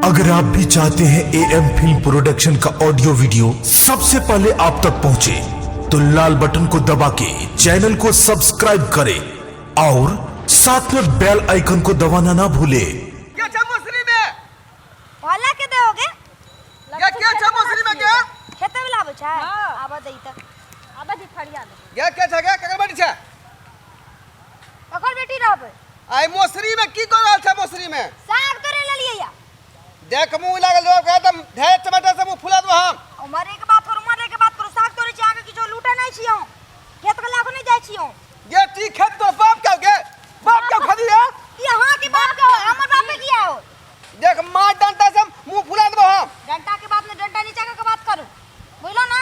अगर आप भी चाहते हैं एएम फिल्म प्रोडक्शन का ऑडियो वीडियो सबसे पहले आप तक पहुंचे, तो लाल बटन को दबा के चैनल को सब्सक्राइब करें और साथ में बेल आइकन को दबाना ना भूले। क्या चमोसरी में वाला के दोगे? क्या चमोसरी में क्या खेते में लाबो छै? हां आबा दई त आबा दी फड़िया दे। क्या छ क्या बड़ी छ ओकर बेटी रहबे। आई मोसरी में की कर रहल छ? मोसरी में साग तोरे ले लिया या देख मुंह लागल जो एकदम ढेर टमाटर से मुंह फुला दो हम। उमरे के बात करू, मरे के बात करू, साग तोरे छी आगे किछो लूटा नहीं छियो, खेत के लाखो नहीं जाय छियो। ये ती खेत तो बाप का खदी है यहां के बाप का हमर बाप पे किया हो। देख मार डंडा से मुंह फुला दो हम। डंडा के बात में डंडा नीचे के बात करू, बोलो ना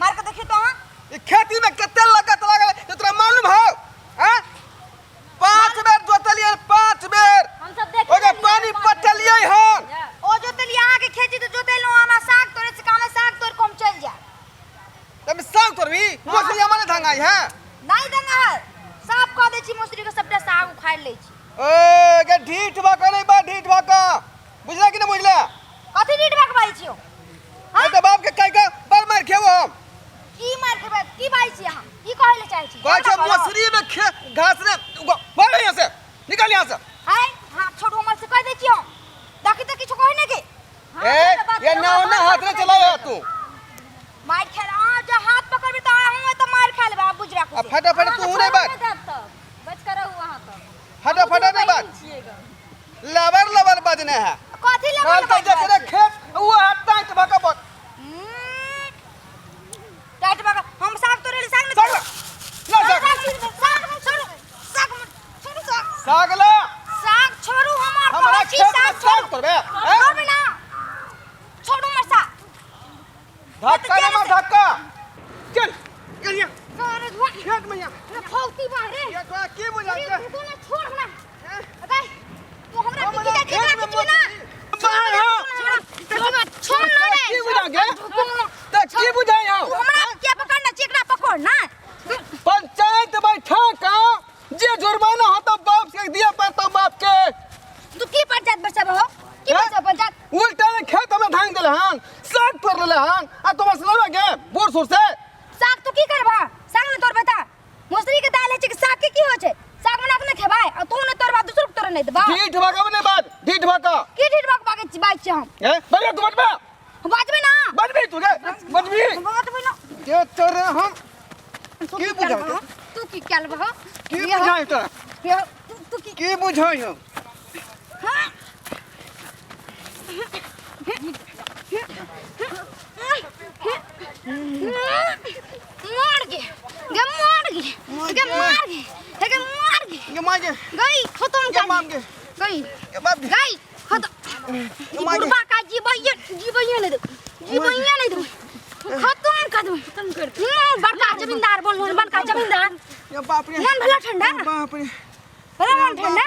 मार के देखियो तो। हां ये खेती में कितना लागत लागल ये तोरा मालूम हो? हां 5 बेर जोतलिए, 5 बेर हम सब देख ओके पानी पटलिए हम। ओ जोतली यहां के खेती तो जोतेलो हमरा साग तोरे से काम साग तोर कम चल जा। तब साग तोरवी मोसरी हमने धंगाई है नहीं दंगा है साफ कह दे छी, मोसरी के सबटा साग उखाड़ ले छी। ए के ढीठ भाका नहीं बा, ढीठ भाका बुझला कि नहीं बुझला? कथि रीड बकबाई छियो? हां तो बाप के कह के बर मार खेबो हम। की मार के बात की बाई छी? हां की कहै ले चाहे छी? कह के मोसरी में घास ने भाग यहां से, निकल यहां से। हाय हां छोड़ हमर से कह दे छियो, ताकि त किछो कहै ने के। ए ये नाव ना हाथ में चलाओ तू। मार खा हां जो हाथ पकड़बी त हम त मार खा लेबा बुझ रखो। फटाफट तू नहीं बात बच कर वहां त फटाफट नहीं बात लवर लवर बजने है। कथि ले कल तक जैसे खेत वो हाथ टाइट भाका बहुत टाइट बका हम साग तोरे ले साग साग ना साग ला साग छोड़ू हमार हमरा कोची खेत में साग साग तोड़बे छोड़बे ना छोड़ू मरसा धक्का ना मार धक्का चल चल यहां अरे धुआ खेत में यहां फौती बाहरे ये तो की बुझा के तू ना छोड़ ना अबे तू हमरा पीछे जा के खेत में कुछ ना बाहर हो छोड़ ना रे की बुझा के त की बुझाई हो? तू हमरा क्या पकड़ना चिकना पकड़ ना पंचायत बैठा का जे जुर्माना होता बाप से दिया पड़ता बाप के। तू की पंचायत बरसा हो की बरसा पंचायत उल्टा ने खेत में धान देले हन साग पर ले हन आ तो बस लगा के बोर सुर से साग तू की करबा? साग ने तोर बता मोसरी के दाल है कि साग के की हो छे? साग बना के न खेबाय आ तू ने तोर बात दूसर तोर नहीं देबा। ढीठ भाका ने बात ढीठ भाका की ढीठ बक बाके बात छ हम ए बड़े तू बटबा बाजबे ना बटबी तू रे बटबी बाजबे ना के तोरे हम तू की करबा? बुझाई तू की करबा? की बुझाई तोरा तू की बुझाई हो? हां मार के ये मांगे गई खत्म ये मांगे गई ये बाप गई खत्म ये मांगे बुढ़बा का जीवैया नहीं दो खत्म कर बड़का जमींदार बोल बड़का जमींदार ये बाप रे मन भला ठंडा बाप रे भला मन ठंडा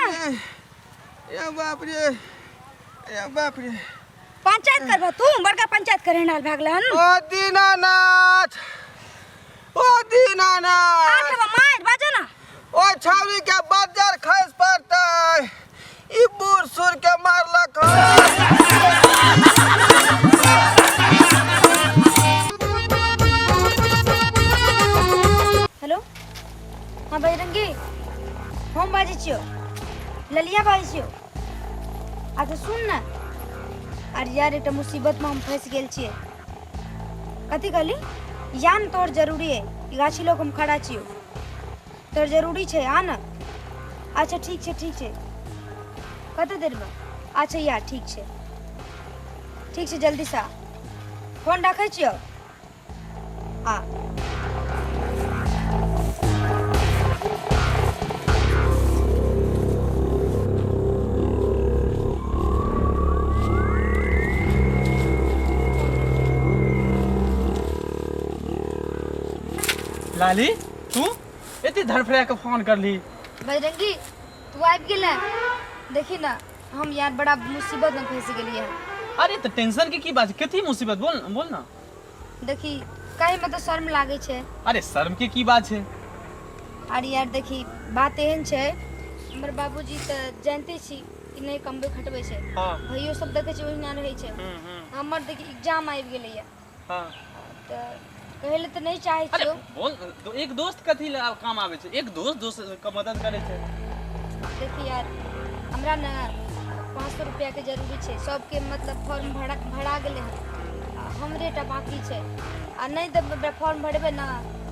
ये बाप रे ये बाप रे पंचायत करबा तू बड़का पंचायत करे नाल भागलन ओ दीनानाथ आके मार बाजा ना ओ छावरी के बाजार खस पड़ता ई बूढ़ सुर के मारला खा। हेलो हां बजरंगी हम बाजै छियो, ललिया बाजै छियो। अच्छा सुन ना अरे यार एक मुसीबत में हम फंस गेल छियै। कथी कहली? यान तोर जरूरी है गाछी लोग हम खड़ा छियो तोर जरूरी छै आ ना। अच्छा ठीक छै कते देर में? अच्छा यार ठीक छै जल्दी से आ। फोन रखै छियो आ लाली तू इतनी धड़फड़ा के फोन कर ली? बजरंगी तू आबि गेल देखी ना हम यार बड़ा मुसीबत में फंस गेलिए। अरे तो टेंशन की बात कथी मुसीबत बोल ना। देखी कहे में तो शर्म लागे छे। अरे शर्म के की बात है? अरे यार देखी बात एहन छे हमर बाबूजी तो जानते छी कि नहीं कमबे खटबै छै हाँ भैयो सब देखै छै ओहिना रहै छै हमर देखि एग्जाम आबि गेलैया हाँ तऽ कहै लए तऽ नहीं चाहै अरे छियो बोल तो एक दोस्त कथी ला काम आवे छै एक दोस्त का मदद करे छै देखी यार हमरा ना 500 रुपया के जरूरी छै सबके मतलब फॉर्म भरा गेलै हन आ हमरे टा बाकी छै आ नहीं तऽ फॉर्म भरबे ना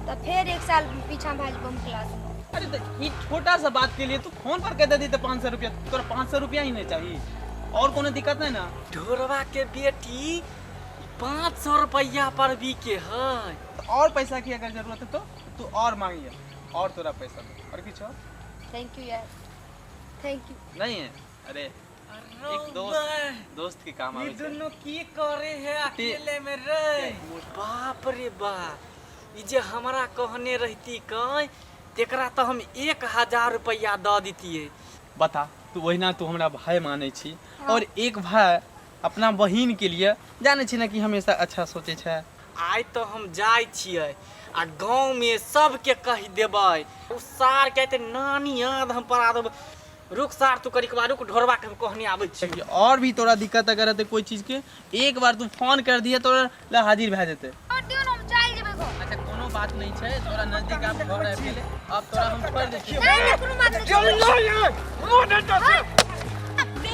तऽ फेर एक साल पीछा भए जेबो हम क्लास अरे तो ये छोटा सा बात के लिए तू फोन पर कह देती तो 500 रुपया तोरा 500 रुपया ही नहीं चाहिए और कोनो दिक्कत नहीं ना ढोरवा के बेटी 500 रुपया पर भी के है। तो और पैसा की अगर जरूरत है तो तू और मांगिए और तोरा पैसा दो और कुछ और थैंक यू यार थैंक यू नहीं है अरे एक दोस्त के काम आवे छै दोनों की करे है अकेले में रे बाप रे बाप ई जे हमरा कहने रहती कहीं तेकरा तो हम 1000 रुपया द देतिए। बता तू वहीना तू हमरा भाई माने छी और एक भाई अपना बहिन के लिए जाने छी ना कि हमेशा अच्छा सोचे छै आइ तो हम जाय छियै आ गांव में सबके कह देबै उ सार कहते नानी याद हम पड़ा देब रुक सार तू करी के बाद रुक ढोरवा के हम कहने आबै छी और भी तोरा दिक्कत अगर है कोई चीज के एक बार तू फोन कर दिए तोरा ला हाजिर भए जेते और दियो हम चल जेबै घर अच्छा कोनो बात नहीं छै तोरा नजदीक आप घर आबि गेले अब तोरा हम छोड़ दै छियै नहीं कोनो बात नहीं चल लो यार ओ डंडा से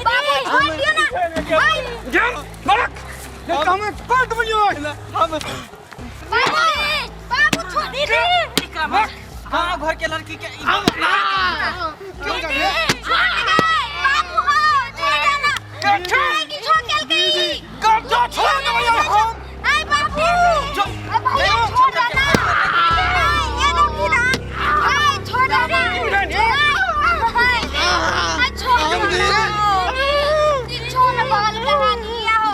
बाबू छोड़ दियो ना भाई जम मरक ये काम कर दो हम बाबू छोड़ दे गांव घर के लड़की के क्यों कर रहे बाबू हो छोड़ ना छोड़ के कब जो छोड़ दो हम ए बाबू भैया छोड़ देना ये देखी ना ए छोड़ देना छोड़ बाल लगा दिया हो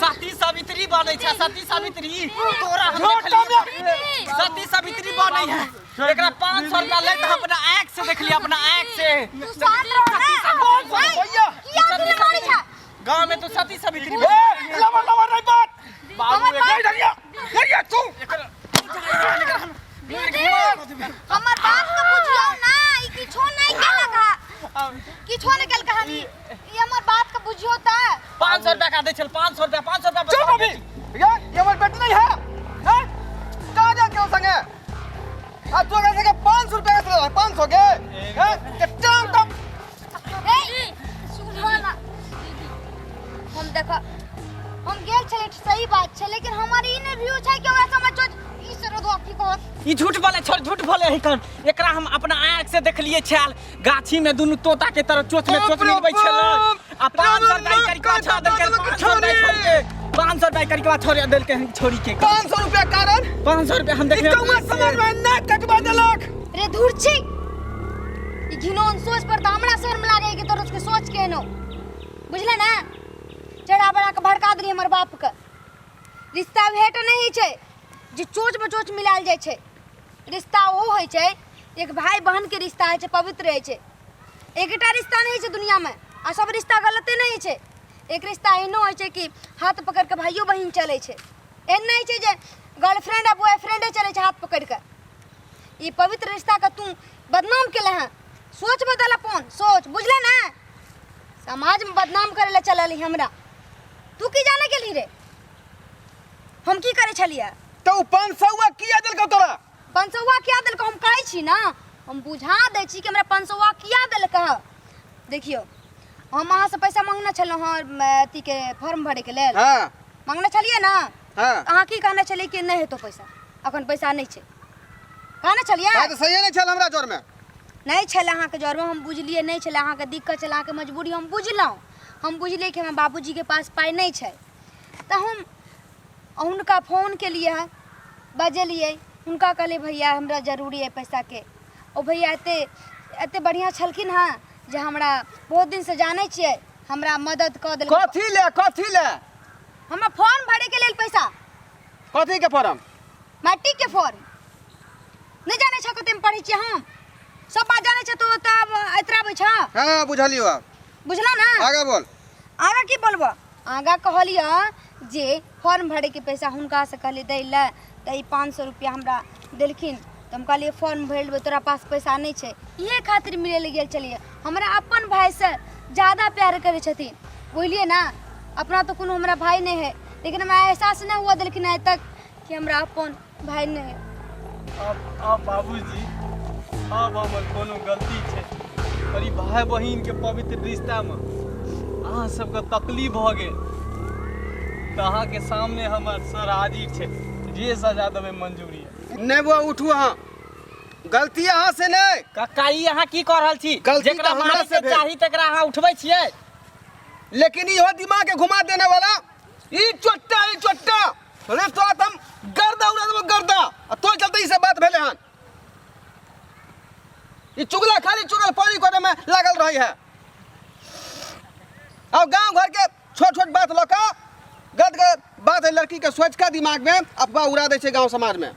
सती सावित्री बनै छै सती सावित्री तोरा हम देखलिए सती सावित्री बनै है एकरा 500 रुपया ले त अपना आंख से देख लिया अपना आंख से तू साथ रहो ना भैया किया तूने मारी छा गांव में तो सती सावित्री लवर लवर नहीं बात बाबू नहीं डरिया डरिया तू हमर बात के बुझियो ना ई किछो नहीं केलक है किछो नहीं केलक हनी ई हमर बात के बुझियो त 500 रुपया का दे चल 500 रुपया चुप अभी ये हमारी बेटी नहीं है हैं कहां जा क्यों संगे आज तो कैसे के 500 रुपए का 500 के हैं कच्चाम तक ए सुन ना हम देखा हम गेल छले सही बात छै लेकिन हमारी ई नहीं व्यू छै कि ओकरा समझ ई सरदवा की कहत ई झूठ बोले छोड़ झूठ बोले है कन एकरा हम अपना आंख से देखलिए छल गाछी में दुनु तोता के तरह चोच में चोच मिलबै छल आ 500 रुपया करी के छा देल के 500 रुपया छोड़ के 500 रुपया करी के छोड़ देल के छोड़ी के 500 रुपया कारण 500 रुपया हम देखले कौवा समझ में ना कटवा देलक रे धूर छी ई घिनौन सोच पर त हमरा शर्म लागे कि तोर के सोच के नो बुझले ना चढ़ा बड़ा के भड़का दली हमर बाप के रिश्ता भेट नहीं छै जे चोच में चोच मिलाल जाय छै रिश्ता ओ होय छै एक भाई बहन के रिश्ता है छै पवित्र है छै एकटा रिश्ता नहीं छै दुनिया में आ सब रिश्ता गलते नहीं छै एक रिश्ता एहनो होय छै कि हाथ पकड़ के भाइयो बहिन चले छै एहन नहीं छै जे गर्लफ्रेंड आ बॉयफ्रेंड चले छै हाथ पकड़ के ई पवित्र रिश्ता का तू बदनाम केले हैं सोच बदल अपन सोच बुझले ना समाज में बदनाम करे ला चलली हमरा तू की जाने के लिए रे हम की करे छलिए तो 500 किया देल को तोरा 500 किया देल को हम कहै छी ना हम बुझा दै छी कि हमरा 500 किया देल कह देखियो हम अहाँ से पैसा मांगना छलो हां अथी के फॉर्म भरे के लेल हां मांगना छलिए ना हां अहाँ की कहना छलिए कि नहीं हेतो पैसा अखन पैसा नहीं छै कहना छलिए बात सही नहीं छल हमरा जोर में नहीं छल अहाँ के जोर में हम बुझलिए नहीं छल अहाँ के दिक्कत छल अहाँ के मजबूरी हम बुझलौ हम बुझलिए कि हमर बाबूजी के पास पाई नहीं छै त हम उनका फोन के लिए बजलिए उनका कहले भैया हमरा जरूरी है पैसा के ओ भैया एते बढ़िया छलखिन हां जे हमरा बहुत दिन से जाने छिए हमरा मदद क देल कथी ले हमरा फॉर्म भरे के लेल पैसा कथी के फॉर्म मैट्रिक के फॉर्म नहीं जाने छ कते में पढ़ै छी हम सब बात जाने छ तो तब एतराबै छ हां बुझलियो बुझला ना आगे बोल आगा की बोलबो आगा कहलियो जे फॉर्म भरे के पैसा हुनका से कहले दै ले त ई 500 रुपया हमरा देलखिन त हम कहलिए फॉर्म भर लेबे तोरा पास पैसा नहीं छै इहे खातिर मिले ले गेल चलिए हमरा अपन भाई से ज़्यादा प्यार करे छथिन बोलिए ना। अपना तो कोनो हमारा भाई नहीं है, लेकिन हमरा एहसास नहीं हुआ दिलखिन आज तक कि हमरा अपन भाई नहीं है। अब बाबूजी अब हमर कोनो गलती छै, और ई भाई बहिन के पवित्र रिश्ता में अहाँ सबके तकलीफ भ गेल तऽ अहाँ के सामने हमर सर हाजिर छै, जे सजा देबै मंजूरी है। नहीं बुआ उठू अहाँ, गलती अहाँ से नहीं। काका ई अहाँ की कह रहल छी? गलती जेकरा तऽ हमरा मारे से के भेल। चाही तकरा अहाँ उठबै छियै। लेकिन इहो दिमाग के घुमा देने वाला ई चोट्टा अरे तो हम गर्दा उड़ा देबो गर्दा, आ तो चलते ई से बात भेले हन। ई चुगला खाली चुगल पानी करे में लागल रही है। अब गांव घर के छोट छोट बात लका गद बात है, लड़की के सोच का दिमाग में अफवाह उड़ा दे छे गांव समाज में।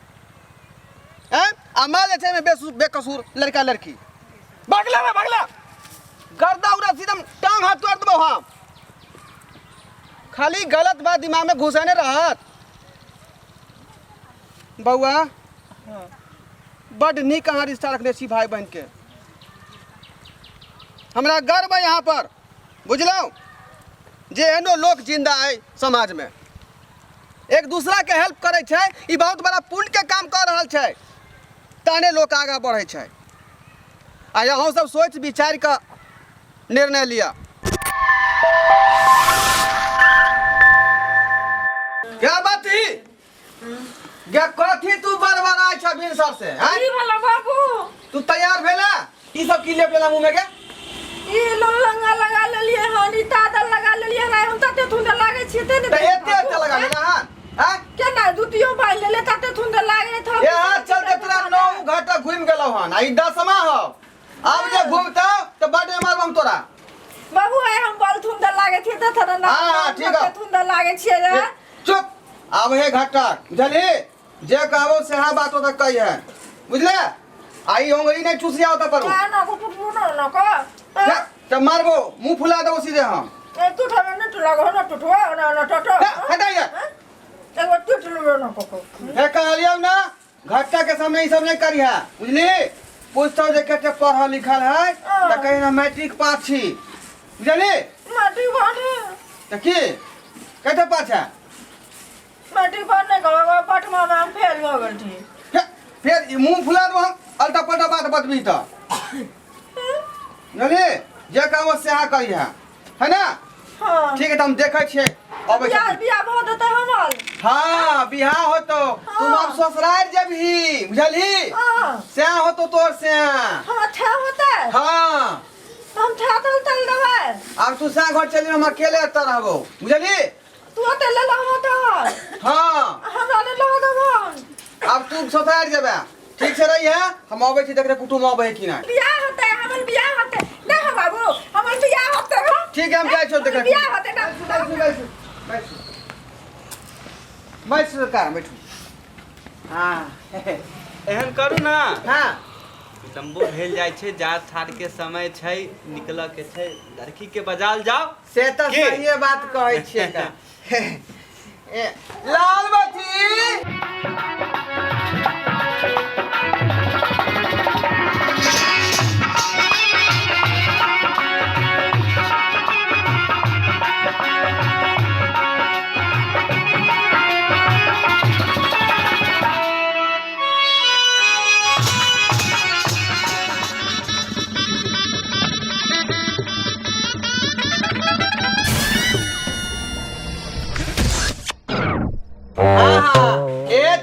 हैं आ माल छै में बेकसूर लड़का लड़की भागला गर्दा उड़ा सीधम टांग हाथ तोड़ देबो हम। खाली गलत बात दिमाग में घुसाने रहत। बउआ बड़ निक अहाँ रिश्ता रखने छी भाई बहन के, हमरा गर्व है यहाँ पर, बुझलौ जे एहनो लोग जिंदा है समाज में, एक दूसरा के हेल्प करे छै। ई बहुत बड़ा पुण्य के काम कर रहल छै, ताने लोग आगा बढ़े छै। आ यहाँ सब सोच विचार का निर्णय लिया। क्या बात ही क्या कथी तू बड़बड़ाई छ बिन सर से हैं? ई भला बाबू तू तैयार भेला? ई सब की लेप लेला मुंह में के? ई लंगा लगा लेलिए हन, ई दादा लगा लेलिए हन, हम तते थुंदे लागे छी ते ने। त एते लगा लेला हन हैं? केना दुतियो भाई लेले तते थुंदे लागे था। ए हाथ चल दे तोरा 9 घाटा घूम गेलौ हन, आ ई 10वां हो। अब जे घूमतौ त बड़े मारबम तोरा। बाबू आय हम बल थुंदे लागे थी त थरा ना। हाँ, ठीक है। थुंदे लागे छी रे। चुप अब हे घाटा बुझली, जे कहबो से हा बात तो कही है, बुझले? आई होंगरी नहीं चूसिया होता पर ना ना को तू ना को त मारबो मुंह फुला देबो सीधे हम। ए तू थरा न तू लागो न टुटो ना टटो। हटाइए एगो टूट लो न को। हे कहलियो ना घाटा के सामने ई सब नहीं करिया, बुझली? पूछतो जे कते पढ़ल लिखल है त कहीं ना मैट्रिक पास छी, बुझली? माटी बाने त की कते पास है? माटी बाने का बाबा पटमा में हम फेल हो गेल थी। फिर मुंह फुला दो हम अल्टा पल्टा बात बतबी त, बुझली? जे कहबो से हा करिया, है ना? हां ठीक है त हम देखै छियै अबै बियाह छी। बियाह बहुत होता हमार। हाँ बिहार हो तो तुम अब ससुराल जब ही, बुझली? हां स्या हो तो तोर स्या। हम अच्छा होता है। हाँ हम था तो तल दवा। अब तू स्या घर चली हम अकेले अत रहबो, बुझली? तू तो ले ला होता। हाँ हमरा ले ला दवा। अब तू ससुराल जेबे, ठीक से रही है? हम अबै छी देख कुटुम अबै कि ना। बियाह होता है, हमर बियाह होता है। ना हम बाबू, हमर बियाह होता है। ठीक है हम जाय छौ देख। बियाह होता है ना। बैठ सरकार बैठू। हाँ एहन करू ना, हाँ तंबू भेल जाइ छै, जात ठाड़ के समय छै, निकल के छै, लड़की के बजाल जाओ। से तो की? सही बात कहै छियै का। ए, लाल बत्ती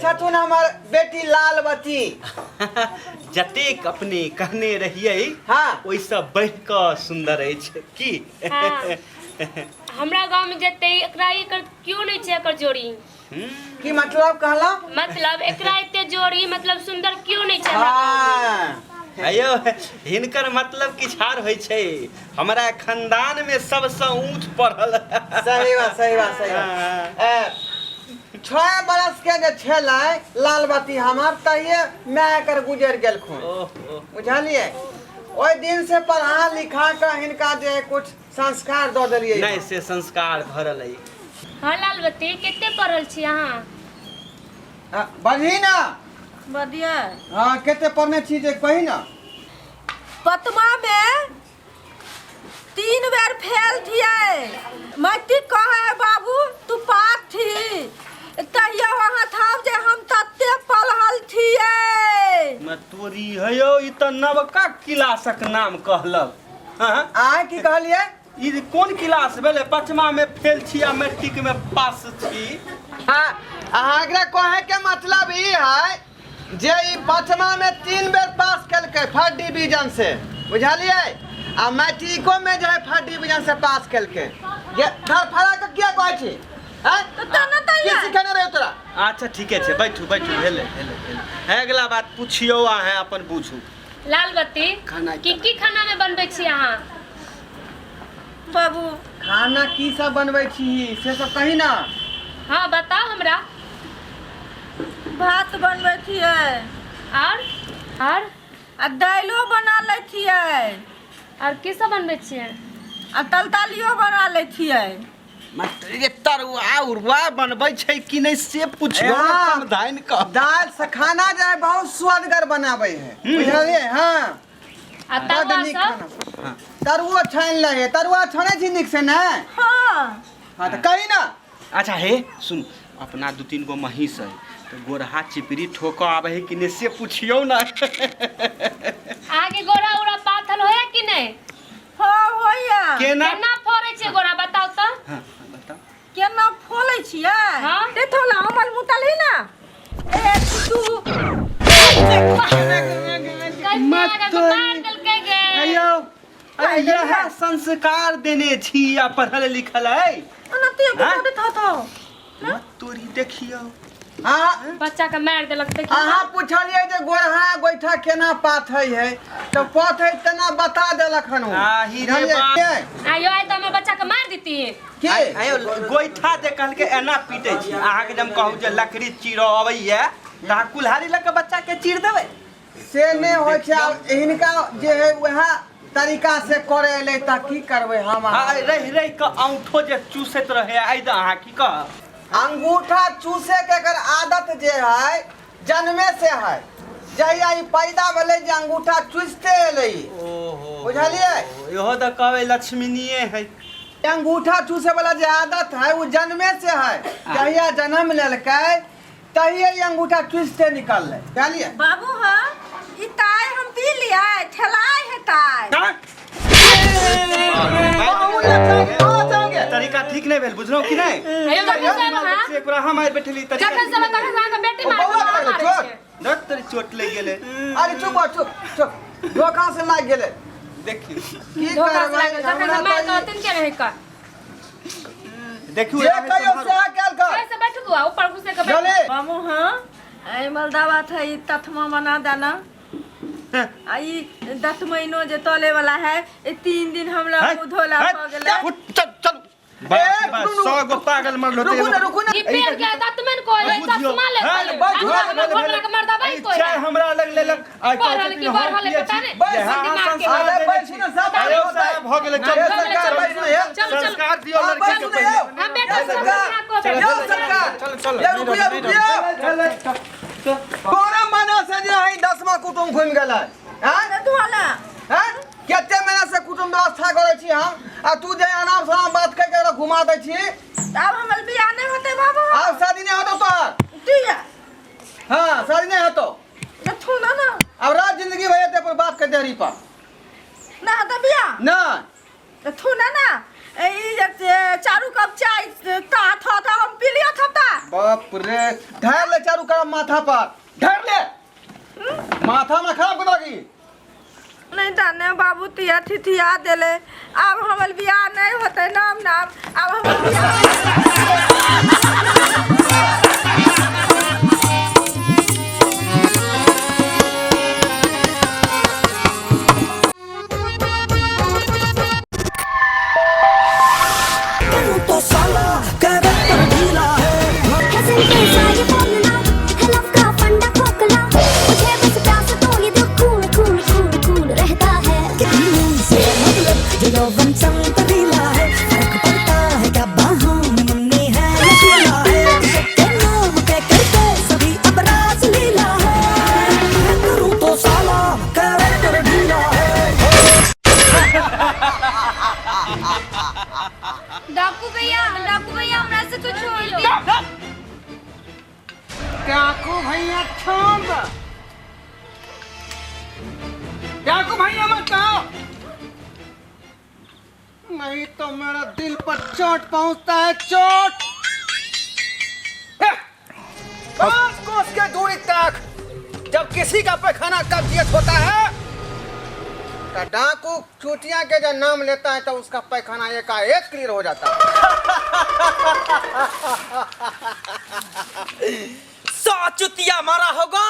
छथुन हमर बेटी लाल बत्ती। जतेक अपने कहने रहिए हाँ ओइसँ बढ़ि कऽ सुन्दर अछि की। हाँ। हमरा गांव में जते एकरा एकर क्यों नहीं छै एकर जोड़ी, की मतलब कहला? मतलब एकरा एते जोड़ी मतलब सुंदर क्यों नहीं छै हमरा गांव में? हाँ अयो हिनकर मतलब किछ आर होइ छै, हमरा खानदान में सबसँ ऊंच पढ़ल। सही बात सही बात सही बात। 6 बरस के जे छलै लाल बत्ती हमर तहिए मैं कर गुजर गेल खून, बुझलिए? ओइ दिन से पढ़ा लिखा के हिनका जे कुछ संस्कार दऽ देलिए। नहीं से संस्कार भरल है। हाँ लाल बत्ती कितने पढ़ल छी अहाँ? बढ़ी ना बढ़िया। हाँ केते पढ़ने छी जे कही ना। पतमा में 3 बेर फेल थिए मैट्रिक कहे है बाबू तू पास थी तहिया वहाँ था जे हम तत्ते पढ़ल थिए। मैं तोरी है यो ई त नवका क्लासक नाम कहलक। हां आय की कहलिए ई कोन क्लास भेले? 5मा में फेल छी आ मैट्रिक में पास छी। हाँ अहाँके कहे के मतलब ई है जे ई 5मा में 3 बेर पास केलकै फर्स्ट डिवीजन से, बुझलिए? आ मैट्रिको में जो है फर्स्ट डिवीजन से पास केलकै। ये फर्क क्या कहै छी? हैं की सिखाने रहे तोरा? अच्छा ठीक है बैठू बैठू हेले हेले हेले है अगला बात पूछियो अहाँ अपन पूछू। लाल बत्ती की खाना में बनबै छी अहाँ? बाबू खाना की सब बनबै छी से सब कही ना। हाँ बताओ हमरा। भात बनबै थिए और आ दाइलो बना लै थिए और की सब बनबै छियै? आ तलतालियो बना लै थिए। ये तरुआ उरुआ बनबै छै कि नहीं से पूछियो ना। हाँ। समझाइन कह दाल से खाना जो है बहुत स्वादगर बनावे है, बुझलिए? हाँ आ बड तरुआ नीक सब? खाना। तरुआ छान लगे, तरुआ छाने छी नीक से ना। हाँ हाँ तो कही ना। अच्छा हे सुन अपना 2-3 गो महीस है तो गोरहा चिपरी ठोका आवे है कि नहीं से पूछियो ना। आगे गोरा उरा पाथल होया कि नहीं? हाँ होइया केना केना फोड़े छै गोरा बताओ तो? हां बताओ केना फोलै छियै? हाँ। देखो ना हमर मुतली ना 1 2 मत मार देलकै गे। अयो अरे यह संस्कार देने छी या पढ़ल लिखल है। अनते हाँ? को था था मत तोरी देखियो। हाँ बच्चा के मार देलक त अहाँ पूछलिए जे गोरहा गोइठा केना पाथै है तो पाथै तना बता देलक हन। आही रे बाप। आयो आइ त हमर बच्चा के मार देती। के आयो गोइठा दे कहल के एना पीटे छी अहाँ के जब कहू जे लकड़ी चीरो अबै है ता कुल्हाड़ी लग के बच्चा के चीर देबै से नहीं होय छै। आब हिनका जे है वह तरीका से करे ले ता की करबै हम? रह रह के औंठो जे चूसैत रहे आई द अहाँ की कह अंगूठा चूसे के अगर आदत जे है जन्मे से है, जहिया ई पैदा भेलै जे अंगूठा चूसते एलै। ओहो बुझलिए? इहो त कहबै लक्ष्मीनिये है। अंगूठा चूसे वाला जे आदत है वो जन्मे से है। जहिया जन्म लेलकै तहिए ई अंगूठा चूसते निकललै। बुझलिए? बाबू हाँ ई ताय हम पी लिया ठेलाए है ताय। तरीका ठीक नहीं भेल बुझलो कि नहीं? आयो जखन से हां से पूरा हम आइ बैठली तरीका जखन से तखन अहाँ के बेटी मार बौआ कर लो, छोड़। दर्द तरी चोट लग गेले। अरे चुप हो, चुप चुप। धोखा से लाग गेलै। देखियो की धोखा से करबै? लागल जखन से मार हमरा दो के रहे का। देखियो जे कहियो से केल कर। कैसे बैठ बुआ ऊपर घुसे के बैठ। चले बाबू हाँ आई मलदावा था ई तथमा बना देना। आई 10 महीनो जे तले वाला है 3 दिन हमरा मुंह धोला भ गेलै। चल चल बस 100 गो पागल मर लोटे। रुकू ना। ई पेड़ के दतमन को है चश्मा ले घोड़ा के मर्दा भाई कोई चाय हमरा लग लेलक आई पढ़ल की पढ़ल पता नहीं दिमाग के अरे बैठ ना सब आयो साहब हो गेले। चल चल संस्कार दियो लड़की के पहले। हम बेटा को यो सरकार चल चल ये रुकियो। कोना मना से जे है 10वां कुटुंब घुम गेलै। हैं तू वाला हैं केते महीना से कुटुंब व्यवस्था करै छी हम आ तू जे अनाप शनाप बात कह के घुमा दै छी। अब हमर बियाह नहीं होते बाबू। अब शादी नहीं होतो तोहर। दिया हाँ शादी नहीं होतो। तो तू ना ना अब रात जिंदगी भर ते पर बाप के देहरी पर ना तो बियाह ना। तो तू ना ना ई जे चारू कप चाय ता था हम पी लिया था। बाप रे ढार ले चारू करम माथा पर ढार ले माथा में खराब कर लगी। नहीं जाने बाबू तिया थिथिया देले। अब हमर बियाह नहीं होते नाम नाम अब हमर बियाह डाकू भैया हमरा से तो छोड़ दो। डाकू भैया छोड़ दो। डाकू भैया मत कहो, नहीं तो मेरा दिल पर चोट पहुंचता है, चोट। 5 कोस के दूरी तक जब किसी का पैखाना कब्जियत होता है तो डाकू चूतिया के जब नाम लेता है तो उसका पैखाना एकाएक क्लियर हो जाता है। 100 चुतिया मारा होगा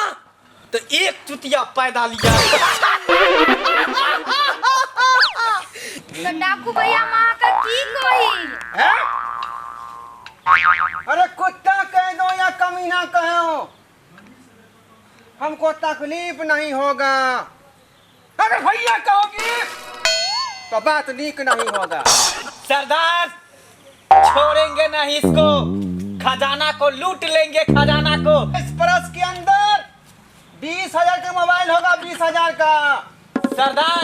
तो 1 चुतिया पैदा लिया। तो डाकू भैया माँ का ठीक होई। है? अरे कुत्ता कह दो या कमीना कहो, हमको तकलीफ नहीं होगा। अगर भैया कहोगी तो बात लीक नहीं होगा। सरदार छोड़ेंगे नहीं इसको, खजाना को लूट लेंगे, खजाना को। इस परस के अंदर 20,000 का मोबाइल होगा, 20,000 का। सरदार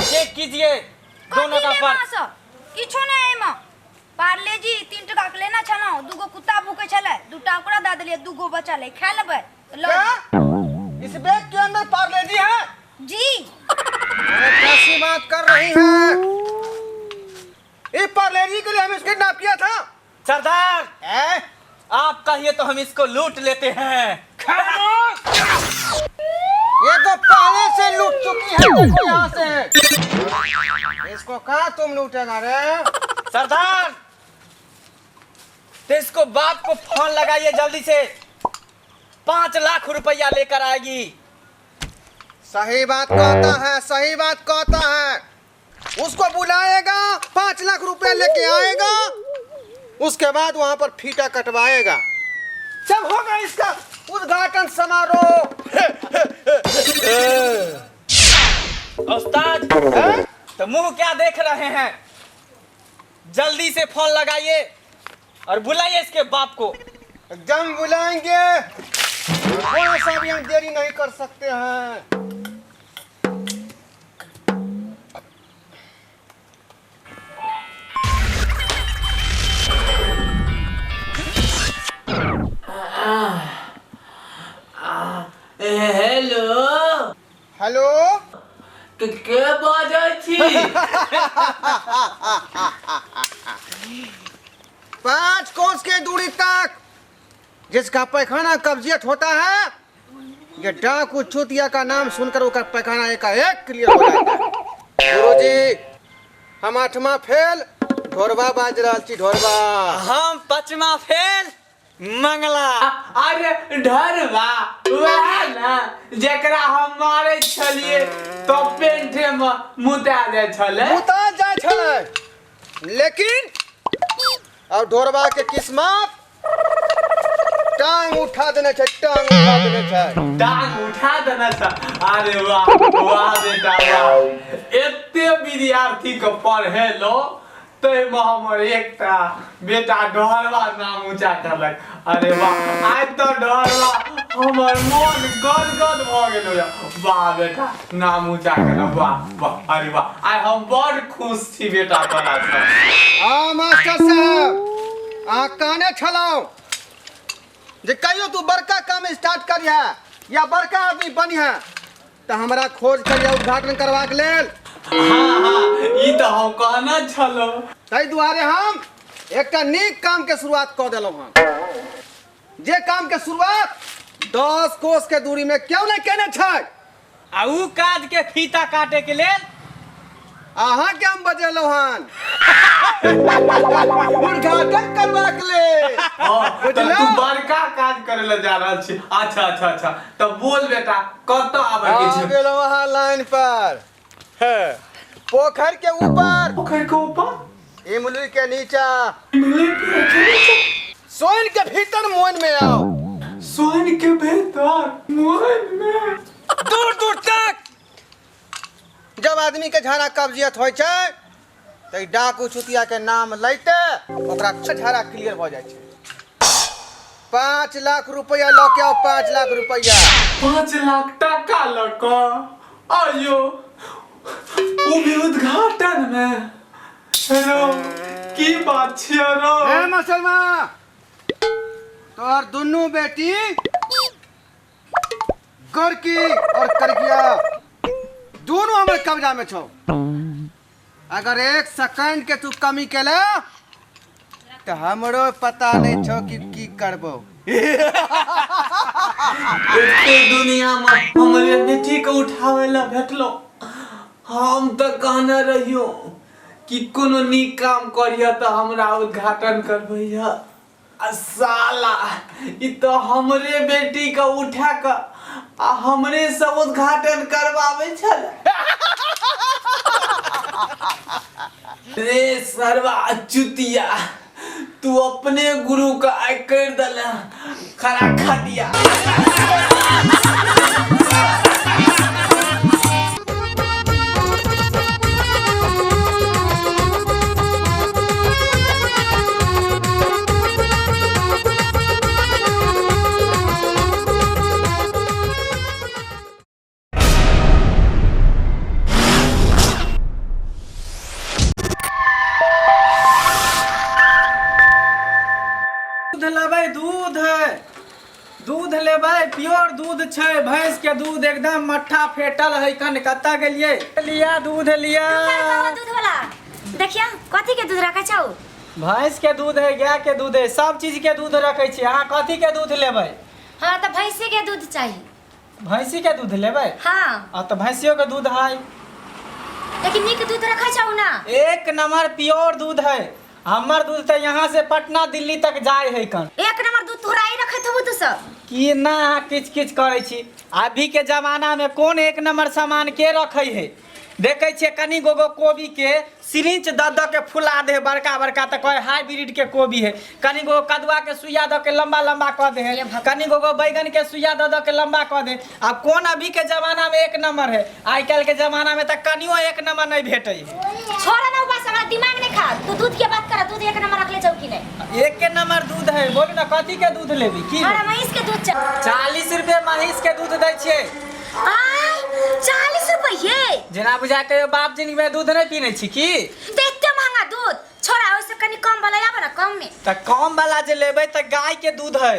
चेक कीजिए दोनों का पर्स। किछो नहीं माँ, पार्ले जी 3 टका के लेना छलो, 2 कुत्ता भूखे छले, 2 टाकुरा दा देलिए, 2 बचा ले, खा लेबै। क्या? इस बैग के अंदर पार्ले जी है? जी। अरे कैसी बात कर रही हैं? इस पार्ले जी के लिए हम इसके किडनैप किया था। सरदार आप कहिए तो हम इसको लूट लेते हैं। ये तो पहले से लूट चुकी है, देखो यहाँ से। इसको कहा तुम लूटेगा रे? सरदार तो इसको बाप को फोन लगाइए जल्दी से, 5 लाख रुपया लेकर आएगी। सही बात कहता है, सही बात कहता है। उसको बुलाएगा, 5 लाख रुपया लेके आएगा, उसके बाद वहां पर फीता कटवाएगा। जब होगा इसका उद्घाटन समारोह। उस्ताद तो मुंह क्या देख रहे हैं, जल्दी से फोन लगाइए और बुलाइए इसके बाप को। एकदम बुलाएंगे, थोड़ा सा भी हम देरी नहीं कर सकते हैं। हेलो हेलो, के बाजै छी? 5 कोस के दूरी तक जिसका पैखाना कब्जियत होता है, ये डाकू चूतिया का नाम सुनकर उसका पैखाना एकाएक क्लियर हो जाता है। गुरुजी, हम 8वां फेल ढोरबा बाज रहल छी, ढोरबा। हम 5वां फेल मंगला। अरे ढरवा वह ना जेकरा हम मारे छलिए तो पेंटे में मुता दे छले। उता जाय छले, लेकिन अब ढोरबा के किस्मत टांग उठा देने छै, टांग उठा देने छै। टांग उठा देना था। अरे वाह वाह बेटा वाह, एते विद्यार्थी को पढ़े लो तो हमर एकटा बेटा ढोरवा नाम ऊंचा करलक। अरे वाह, आज तो ढोरवा हमर मन गदगद भ गेल। वाह बेटा नाम ऊंचा करलक, वाह वाह, अरे वाह, आज हम बड़ खुश छी बेटा तोरा से। मास्टर साहब, अहाँ कहने छलहुँ जे कहियो तू बड़का काम स्टार्ट करिहे या बड़का आदमी बनिहे तो हमरा खोज करिए उद्घाटन करबाक लेल। हाँ, ई तो हम कहना छलो। ताहि दुआरे हम एकटा नीक काम के शुरुआत कऽ देलहुँ हँ, जे काम के शुरुआत 10 कोस के दूरी में क्यों नहीं केने छै। आ ऊ काज के फीता काटे के लेल अहाँ के हम बजेलहुँ हन उद्घाटन करबाक लेल। तो तू बड़का काज करे ले जा रहल छी। अच्छा अच्छा अच्छा, तो बोल बेटा कतऽ आबै के आ छै? गेलहुँ अहाँ लाइन पर, पोखर के ऊपर, पोखर के ऊपर, इमली के नीचा, सोन के भीतर मोन में आओ। सोन के भीतर मोहन में दूर दूर तक जब आदमी के झाड़ा कब्जियत होइ छै तो डाकू चुतिया के नाम लैते ओकरा झाड़ा क्लियर भ जाइ छै। 5 लाख रुपया लऽ के आओ, 5 लाख रुपया। 5 लाख टका लक आयो, वो भी उद्घाटन में। हेलो की बात छियै रो ए मुसलमा तोहर दुनू बेटी गोरकी और करकिया दोनों हमारे कब्जा में छो। अगर 1 सेकंड के तू कमी केले तो हमरो पता नहीं छो कि की करबो। एते दुनिया में हमरे बेटी के उठावे ला भेटलो। हम तो कहने रहियो कि कोनो नीक काम करिया तो हमरा उद्घाटन करबैया। आ साला ई तो हमरे बेटी के उठा के आ हमरे से उद्घाटन करवावे छल। रे सरवा चुतिया तू अपने गुरु का आय कर दला खरा खटिया। दूध लेबै प्योर दूध छै भैंस के दूध एकदम मट्ठा फेटल है कन कत्ता गेलिए लिया दूध लिया दूध वाला देखिया कथी के दूध रखै छौ भैंस के दूध है गाय के दूध है सब चीज के दूध रखै छी अहाँ कथी के दूध लेबै हां त भैंसी के दूध चाहिए भैंसी के दूध लेबै हां त भैंसियो के दूध है लेकिन नीक दूध रखै छौ ना एक नंबर प्योर दूध है हमर दूध त यहाँ से पटना दिल्ली तक जाए है कन एक नंबर दूध तोरा ही रखै थबु तू सब कि ना किच किच करे छी अभी के जमाना में कौन एक नंबर सामान के रखे है देखे छे कनी गोगो कोबी के सिरिंच द के फुला दे बड़का बड़का त कोई हाइब्रिड के कोबी है कनी गो कदुआ के सुइया द के लंबा लंबा क दे है कनी गो बैगन के सुइया द के लंबा क दे अब कौन अभी के जमाना में एक नंबर है आई कल के जमाना में त कनियो एक नंबर नहीं भेटे छोड़ा ना बस हमरा दिमाग नहीं खा तू दूध के बात कर दूध एक नंबर रख ले छौ कि नहीं एक के नंबर दूध है बोल ना कथी के दूध लेबी की अरे महीस के दूध 40 रुपए महीस के दूध दै छे आय 40 रुपए जेना बुझा के बाप जिंदगी में दूध नहीं पीने छी की देखते महंगा दूध छोड़ा ओसे कनी कम वाला आबे ना कम में त कम वाला जे लेबै त गाय के दूध है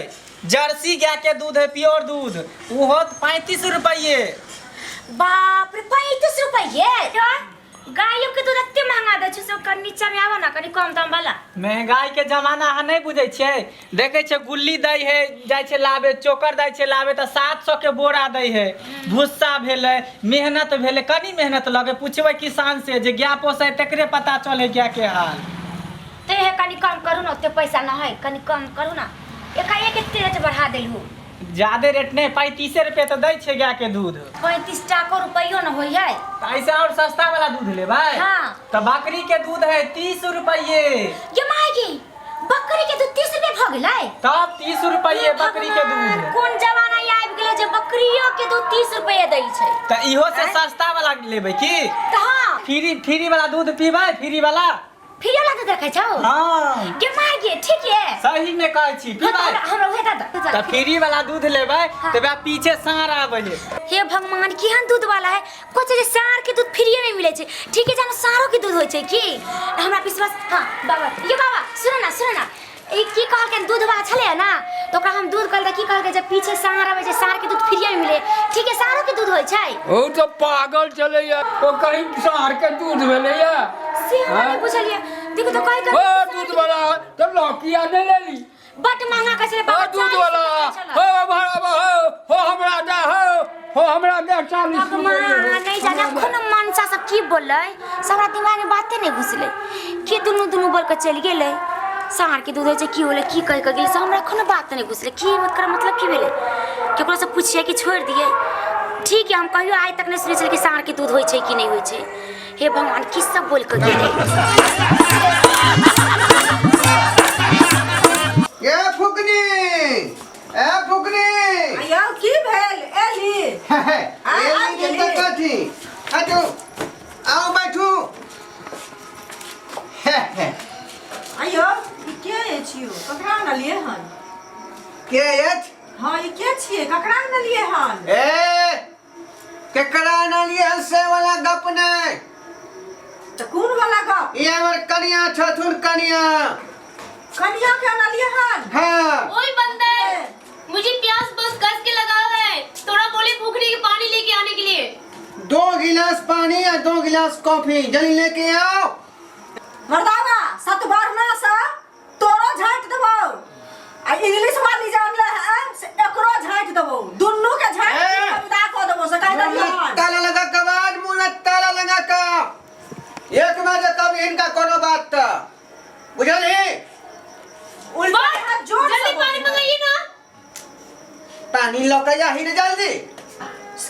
जर्सी गाय के दूध है प्योर दूध वो 35 रुपये बाप रे 35 रुपये गायों के दूध एते महंगा दै छै सब कनी नीचा में आवा ना कनी कम दाम वाला महंगाई के जमाना है नहीं बुझे छे देखे छे गुल्ली दै है जाय छे लावे चोकर दै छे लावे त 700 के बोरा दै है भुस्सा भेले मेहनत भेले कनी मेहनत लगे पूछबै किसान से जे गाय पोसै तकरे पता चले गाय के हाल ते है कनी कम करू ना ओते पैसा ना है कनी कम करू ना एकाएक एते रेट बढ़ा देलहु ज्यादा रेट नहीं 35 रुपए तो दै छे गाय के दूध 35 टका रुपयो न होय है ऐसे और सस्ता वाला दूध लेबै हां त बकरी के दूध है 30 रुपये ये मायगी बकरी के दूध 30 रुपए भ गेलै तब 30 रुपये बकरी के दूध कोन जमाना आबि गेलै जे बकरियो के दूध 30 रुपए दै छै त इहो से सस्ता वाला लेबै की त हां फ्री वाला दूध पीबै फ्री वाला फ्री वाला दूध रखै छौ हां के मायगी ठीक है सही में कहै छी पीबै हमरा उहे दादा त फ्री वाला दूध लेबै तबे पीछे सार आबै हे भगवान केहन दूध वाला है कुछ जे सार के दूध फ्री में मिले छै ठीक है जानो सारो के दूध होय छै की हमरा विश्वास हां बाबा ये बाबा सुनो ना ई की कहल के दूध वाला छले ना तो ओकरा हम दूध कहल की कहल के जब पीछे सार आवे छै सार के दूध फ्री में मिले ठीक है सारो के दूध होय छै ओ तो पागल चले या ओ कहीं सार के दूध भेले या से हम बुझलिए देखो तो कहि ओ दूध वाला तो लौकिया ने ले ली बट महंगा कैसे बाबा दूध वाला हो हमरा दे हो हमरा दे 40 भगवान नहीं जाने कोनो मनसा सब की बोलै सबरा दिमाग में बाते नहीं घुसले के दुनु बोल के चल गेलै सार के दूध है की होले की कह के गेलै हमरा कोनो बात नहीं घुसले की मत कर मतलब की भेले केकरो से पूछिए कि छोड़ दिए ठीक है हम कहियो आज तक नहीं सुने छल कि सार के दूध होय छै कि नहीं होय छै हे भगवान की सब बोल के गेलै ए फुकनी आयो की भेल एली एली के कथी हटो आओ बैठू आयो ई के छियो ककरा न लिए हन के एछ हां ई के छिए ककरा न लिए हन ए केकरा न लिए हन से वाला गप नहीं तो कौन वाला गप? ये हमर कनिया छथुन कनिया। कनिया के नलिए हन? हाँ ओए बंदर, मुझे प्यास बहुत कस के लगा है, थोड़ा बोले भूखने के पानी लेके आने के लिए। 2 गिलास पानी और 2 गिलास कॉफी जल्दी लेके आओ। मर्दावा सतबारना सा तोरो झाट देबो आ इंग्लिश वाली जान ले है से एकरो झाट देबो, दुन्नु के झाट विदा को देबो से काहे दलिए हन? ताला लगा कबाड़ मुंह में ताला लगा का एक में जे कभी इनका कोनो बात त बुझली? उल्टा हाथ जोड़ जल्दी पानी मंगाइए ना। पानी लौकैया ही न जल्दी।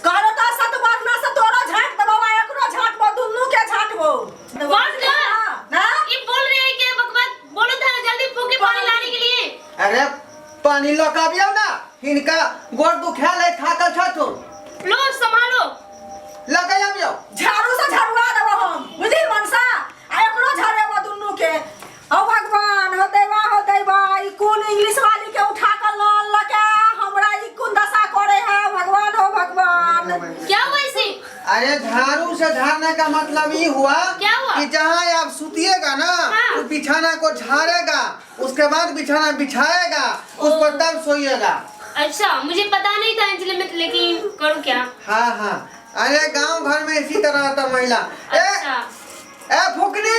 करो तो सतबारना से तोरो झाट देबो आ एकरो झाट बो, दुन्नु के झाट बो। बंद कर। ना ये बोल रहे हैं कि बकवास बोलो था जल्दी फूके पानी लाने के लिए। अरे पानी लौकाबियो ना, इनका गोड़ दुखाल है थाकल छथुन। लो संभालो। लगाबियो झाड़ू से झाड़ुआ देबो हम, बुझी मनसा? आ एकरो झाड़ेबो दुन्नु के। ओ भगवान हो देवा ई कौन इंग्लिश वाली के उठा कर लाल लगा हमरा ई कौन दशा करे है भगवान हो भगवान। क्या हुआ इसे? अरे झाड़ू से झाड़ने का मतलब ये हुआ क्या हुआ? कि जहाँ आप सुतिएगा ना हाँ। तो बिछाना को झाड़ेगा, उसके बाद बिछाना बिछाएगा, उस पर तब सोइएगा। अच्छा मुझे पता नहीं था इसलिए मैं, लेकिन करूँ क्या? हाँ हाँ, अरे गांव घर में इसी तरह आता महिला। अच्छा ए फुकनी,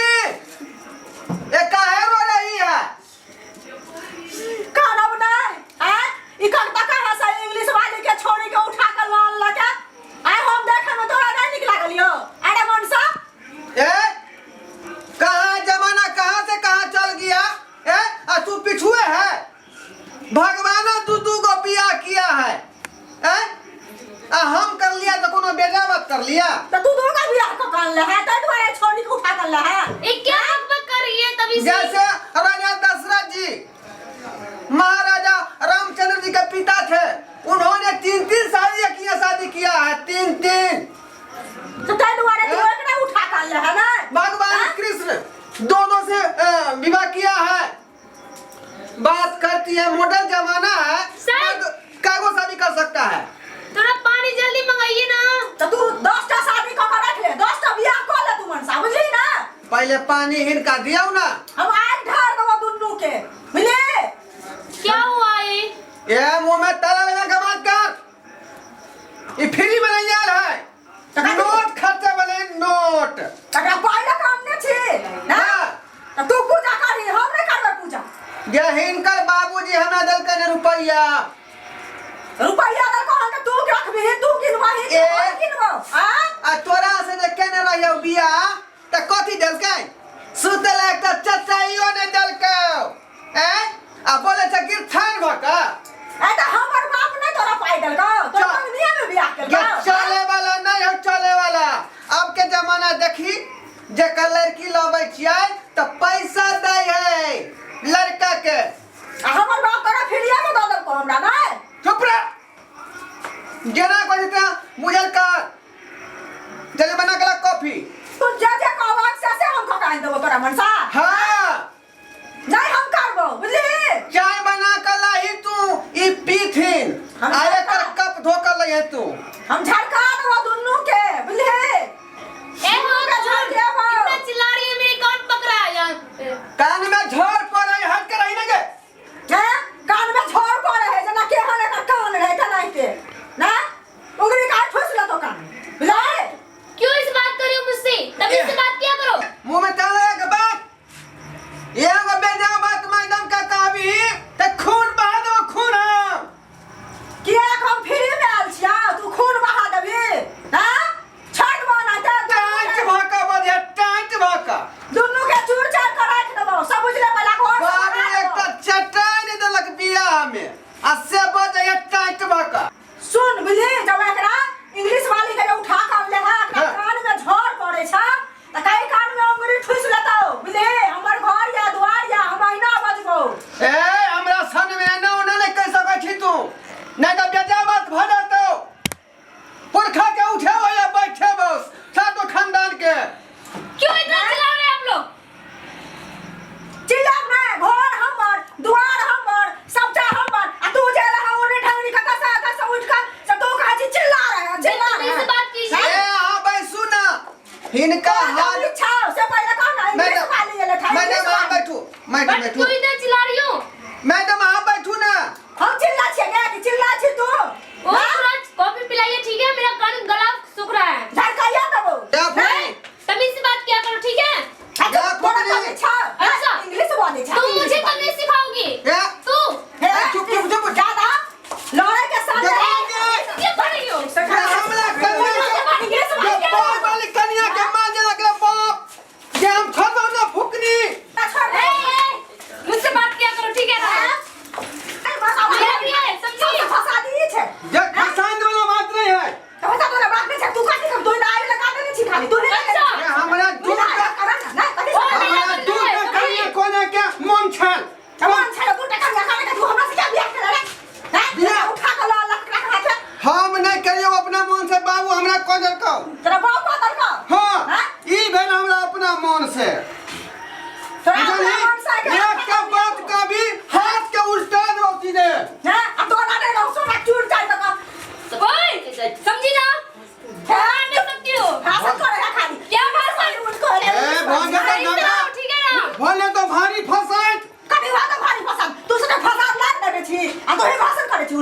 ए काहे रो रही है? काना बनाए हैं ई कब तक है से इंग्लिश वाली के छोड़ी के उठा कर लाल लगा? आए हम देखे में तोरा नहीं निक लागलियो? अरे मनसा ए कहाँ जमाना कहाँ से कहाँ चल गया? ए आ तू पिछुए है? भगवान दू को बियाह किया है। हम कर लिया तो कोनो बेजावत कर लिया? तो तू दोगा बियाह को कर ले है, तै तुम्हारे छोड़ी को उठा कर ले है। ये क्या बकबक कर रही है तभी से? जैसे राजा दशरथ जी महाराजा रामचंद्र जी के पिता थे, उन्होंने 3-3 शादी किया है, 3-3। तो तै तुम्हारे तू एकरा उठा कर ले है ना? भगवान कृष्ण दोनों से विवाह किया है। बात करती है मॉडर्न जमाना है, कागो शादी कर सकता है। थोड़ा पानी जल्दी मंगाइए ना। तो तू 10टा शादी को रख ले, 10टा बियाह को ले तू मनसा, बुझली ना? पहले पानी हिनका दियो ना। हम आज ढार देबो दुन्नु के, बुझले? क्या हुआ ये मुंह में ताला लगा के बात कर। ये फ्री में नहीं आल है, नोट खर्चा वाले नोट। तकरा पहले काम ने छी ना? तो तू पूजा करी, हम नहीं करबे पूजा। ये हिनकर बाबूजी हमरा दल के रुपया दर को हम तू रखबी, तू गिनवाही गिनबो आ तोरा से जे केने रहियो बिया त कथि देलकै? सुतल एकटा चचाइयो ने देलकै। आ बोले छ गिरथान भका। ए त हमर बाप ने तोरा पाई देलको, तो कंगनिया में बियाह ये केलको। चले वाला नहीं हो, चले वाला। अब के जमाना देखी जे का लड़की लाबै छियै त पैसा दै है लड़का के। हमर बाप तोरा फिरिया में दऽ देलको हमरा ना? चुप रह। जेना कहता मुझल कर जल्दी बना के ला कॉफी। तू जे कहबा से हम खकाई देबो तोरा मनसा। हाँ नहीं हम करबो, बुझली? चाय बना कर लाही तू ई पीथिन, आए कर कप धो कर लही तू। हम झड़का देबो दुन्नु के, बुझली? ए हो इतना चिल्ला रही है, मेरे कान पकड़ा है यहाँ पे। कान में झोर पड़े, हट के रही ना के। हैं? कान में झोर पड़े है, जना के हने का कान रहे त नहीं के ना? उगरी का ठोस ल तो कान, बुझले? क्यों इस बात कर रही हो मुझसे? तभी से बात किया करो। मुंह में ताला के बात ये को बेजा बात मैडम का कहबी त खून बहा दो, खून हम किया हम फ्री में आल छिया, तू खून बहा देबी? हां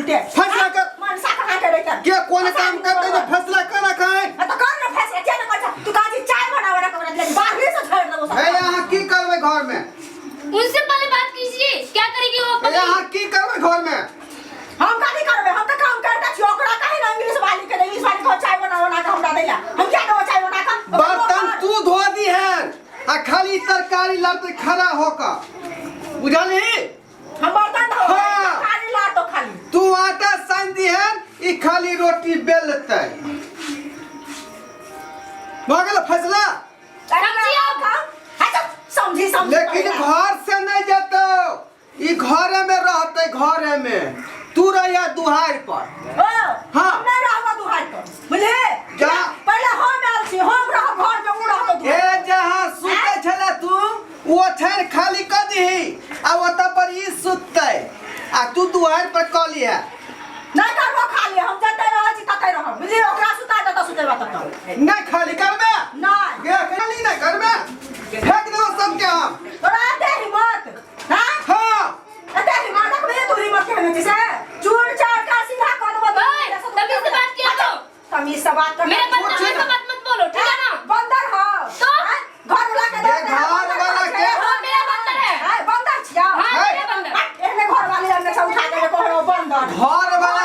उल्टे फैसला कर मनसा कहाँ के रहता के कौन काम करते जो फैसला कर रखा है तो कर ना फैसला क्या ना कर तू काजी चाय बनावड़ा कर ले बाहर से छोड़ दो ए यहाँ की करवे घर में उनसे पहले बात कीजिए क्या करेगी वो ए यहाँ की करवे घर में हम का नहीं करबे हम तो काम करता छी ओकरा काहे ना इंग्लिश वाली के इंग्लिश वाली को चाय बनावड़ा का हमरा देला हम क्या दो चाय बना का बर्तन तू धो दी है आ खाली तरकारी लाते खड़ा होकर बुझली हम बर्तन धो हाँ। खाली ला तो खाली तू आटा सान दी है ई खाली रोटी बेलते मगल फैसला समझी समझी लेकिन घर से नहीं जातो ई घरे में रहते घरे में तू रहिया दुहार पर हां नहीं रहबो दुहार पर बुझले जा पहले हम आल छी हम रह घर में उ रह तो ए जहां सुते छला तू वो छन खाली कर दीही आ ओता पर ई सुतते आ तू दुहार पर क लिया नहीं करबो खाली हम जते रह छी तते रह बुझली ओकरा सुता दे तो सुतेबा त नहीं खाली करबे नहीं के खाली नहीं करबे फेंक दो सब के हम तोरा आते हिम्मत हां हां आते हिम्मत में तू हिम्मत के नहीं से चूड़ चाड़ का सीधा कर दो तमीज से बात किया तो तमीज से बात कर मेरे बंदर से बात मत बोलो ठीक है ना बंदर हो तो घर वाला के घर वाला के हाँ मेरा बंदर है हां बंदर छिया हाँ मेरा बंदर एने घर वाली हमने सब उठा के कहो बंदर घर वाला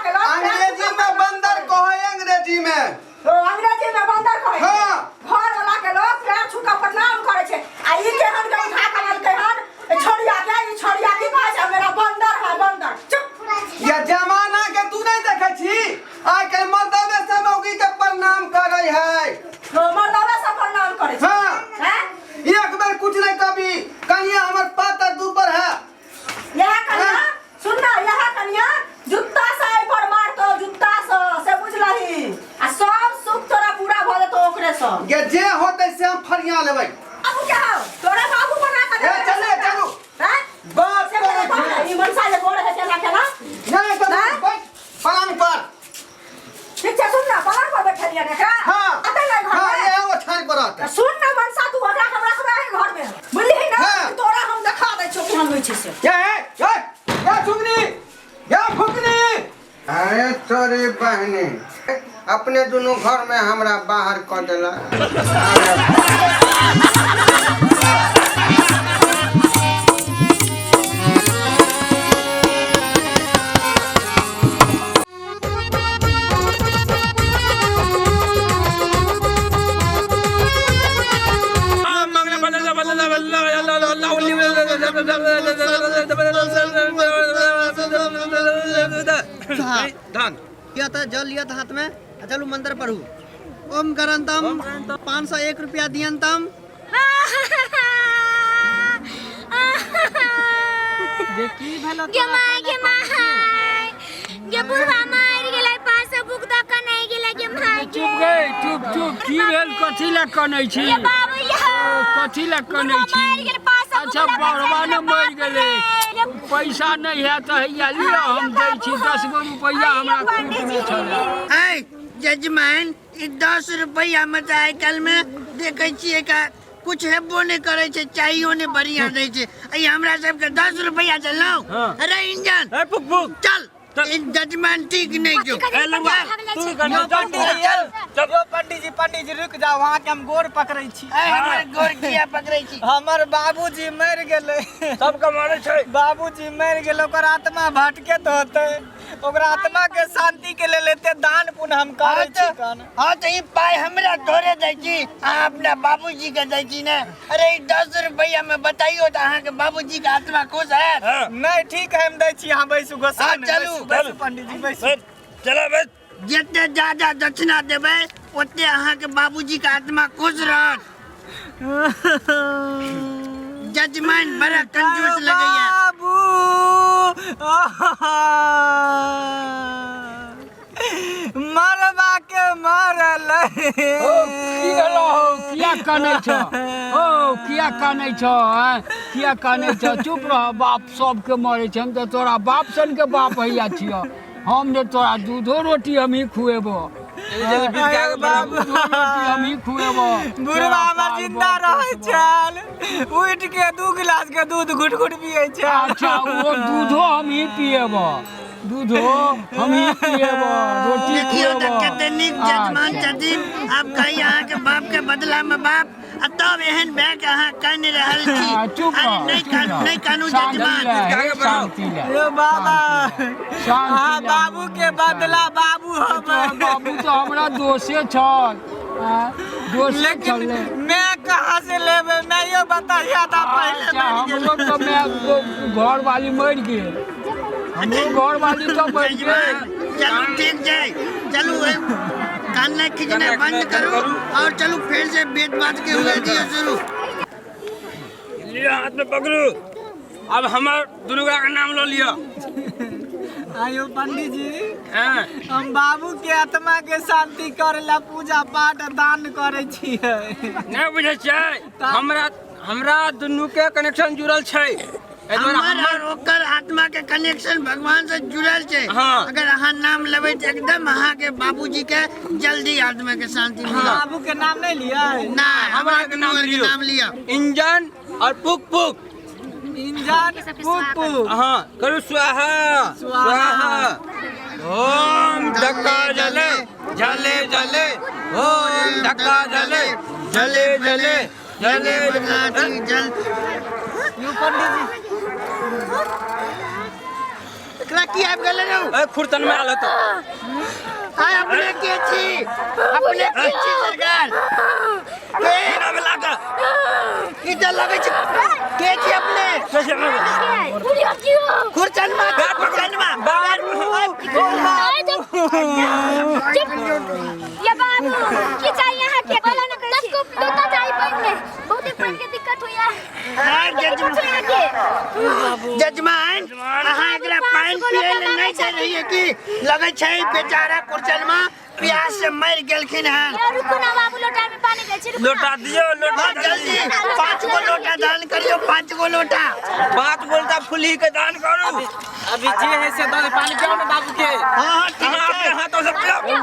के लोग अंग्रेजी में बंदर कहो अंग्रेजी में तो अंग्रेजी में बंदर कहे हां घर वाला के लोग पैर छू के प्रणाम करे छे आ ई केहन के उठा के लाल केहन छोड़िया के ई छोड़िया की कहे छे मेरा बंदर है बंदर चुप ये जमाना के तू नहीं देखे छी आइ के मर्दवे से मौगी के प्रणाम करे है तो मर्दवे से प्रणाम करे छे हां हैं एक बार कुछ नहीं कभी कहिया हमर पातर दूपर है यह कन्या सुन ना यह कन्या जुत्ता से पर मार तो जुत्ता से बुझलही आ सब सुख तोरा पूरा भ जेतो ओकरे से ये जे होते से हम फरिया लेबै अब क्या हो तोरा बाबू बना के ए चले चलो हैं बात से मेरे बाप ई मनसा ले बोले है केला केला नहीं तो बैठ पलंग पर ठीक है सुन ना पलंग पर बैठलिया देखा हां अते ले घर हां में ये वो छान पर आता सुन ना मनसा तू ओकरा हमरा रखबे घर में बुझली ना हाँ। तोरा हम देखा दै छौ केहन होई छै से ये सुगनी ये फुकनी अरे तोरे बहनी अपने दोनों घर में हमरा बाहर कर देला धन किया था जल लिया था हाथ में चलो मंदिर पढ़ू ओम करंतम 501 रुपया दियंतम गे माय गे माय गे बुढ़वा मार गेलै 500 बुक द के नहीं गेलै गे माय चुप गए चुप चुप की भेल कथी ला कनै छी ये बाबू या कथी ला कनै छी अच्छा बड़वा ने मर गेलै पैसा नहीं है तो हैया लियो हम दै छी 10 गो रुपया हमरा खूट में छले ऐ जजमान ई 10 रुपया में आइ काल में देखे छियै का कुछ हेबो नहीं करे छे चाहियो ने बढ़िया दै छे आई हमरा सब के 10 रुपया चलौ अरे इंजन ए फुक फुक चल जजमान ठीक नहीं जो ए लंगा तू चलो पंडित जी रुक जाओ वहां के हम गोर पकड़ै छी हमर गोर किया पकड़ै छी हमर बाबूजी मर गेलै सबके मारे छै बाबूजी मर गेल ओकर आत्मा भटकेत होते ओकरा आत्मा के शांति के लेल एते दान पुण्य हम करै छी हां त ई पाई हमरा तोरे दै छी आ अपना बाबूजी के दै छी ने अरे ई 10 रुपया में बताइयो त अहाँ के बाबूजी के आत्मा खुश है नहीं ठीक है हम दै छी यहां बैसू गोसाई चलू बैसू पंडित जी बैसू चलो बस जितने ज्यादा दक्षिणा देबै ओते अहाँ के बाबूजी के आत्मा खुश रहत जजमान बड़ा कंजूस लगैया बाबू मरवा के मरल की भेलो किया कानै छ किया कानै छ किया कानै छ चुप रह बाप सबके मरे छै हम तो तोरा बाप सन के बाप हैया छियो हम ने तोरा दूधो रोटी हम ही खुएबो बाबू हम ही खुएबो बुढ़वा हमर जिंदा रहै छल उठ के 2 गिलास के दूध घुट घुट पियै छै अच्छा वो दूधो हम ही पिएबो दूधो हम ही पिएबो रोटी देखियो पिएबो त कते नीक जजमान छथिन। अब कही अहाँ के बाप के बदला में बाप आ तब एहन बैग अहाँ कन रहल छी। चुप अरे नहीं कानू जजमान। यो बाबा हाँ बाबू के बदला बाबू हम बाबू तो हमरा दोषे छल लेकिन मैं कहाँ से लेबे मैं यो बताइए था पहले हमरो तो मैं घर वाली मर गेल हमरो घर वाली तो मर गेल। चलो ठीक जाए चलो कानना खींचना बंद करो और चलो फिर से बेट बात के हुए दियो शुरू। लिया हाथ में पकड़ो अब हमार दुर्गा का नाम लो लिया। आयो पंडित जी हम बाबू के आत्मा के शांति करेला पूजा पाठ दान करे छियै। नहीं बुझे छै हमरा दुनू के कनेक्शन जुड़ल छै। हमार ओकर आत्मा के कनेक्शन भगवान से जुड़ल छै। हाँ। अगर अहाँ नाम लेबै त एकदम अहाँ के बाबूजी के जल्दी आत्मा के शांति मिलत। बाबू के नाम नहीं लिया ना हमरा के नाम लिया। इंजन और पुक पुक इंजन पुक पुक हाँ करो स्वाहा स्वाहा ओम धक्का जले जले जले ओम धक्का जले जले जले जले जल यो पंडित जी एकरा की आबि गेलै रौ खुरतन में आल तो आय अपने के छी सरकार के नाम लागा ई त लगै छै के छी अपने खुरचनमा ये बाबू की चाहिए यहाँ के बोला ना कैसे लोटा चाहिए पानी में बहुत पानी की दिक्कत हुई है। जजमान अहाँ एकरा पानी पिए ले नहीं दे रही है कि लगै छै बेचारा खुरचनमा प्यास से मर गेलखिन हैं। रुको ना बाबू लोटा में पानी दे छी लोटा दियो लोटा जल्दी 5 गो लोटा दान करियो 5 गो लोटा 5 गोलता फुली के दान करो। अभी जे है से दान पानी पियो ना बाबू के। हां ठीक है अपने हाथों से पियो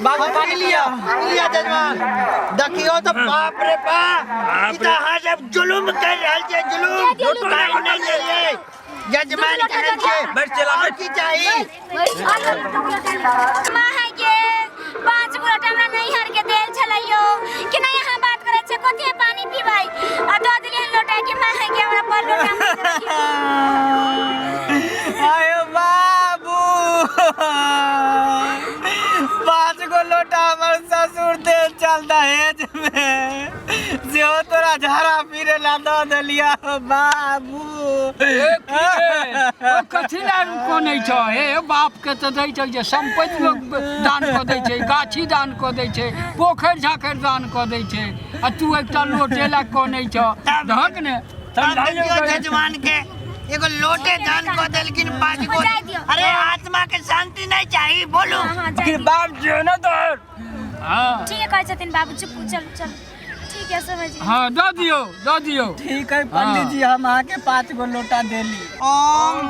बाबू पानी लिया जजमान देखियो तो बाप रे बाप ई त अहाँ सब जुलुम कर रहल छै जुलुम पानी नहीं दे रही जजमान कहै छै बैठ चला और की चाहिए मां है के 5 गो लोटा हमरा नहीं हर के देल छलैयो कि नहीं यहाँ बात करे छै कते पानी पीबै आ दो दिले लोटा के मां है के हमरा पर लोटा आयो बाबू 5 गो लोटा हमर ससुर दे चल दहेज में जो तोरा झाड़ा फिरे ला दो दलिया बाबू कथी ला कोनै छ हे बाप के त दै छै जे संपत्ति लोग दान क दै छै गाछी दान क दै छै पोखरि झाखरि दान क दै छै आ तू एकटा लोटे ला कोनै छ धक ने जजमान के एगो लोटे दान क देलखिन 5 गो। अरे आत्मा के शांति नहीं चाहिए बोलो कि बाप जो ना तो हां ठीक है कहै छथिन बाबू चुप चल चल ठीक है समझ हां द दियो ठीक है पंडित जी हम आके 5 गो लोटा देली। ओम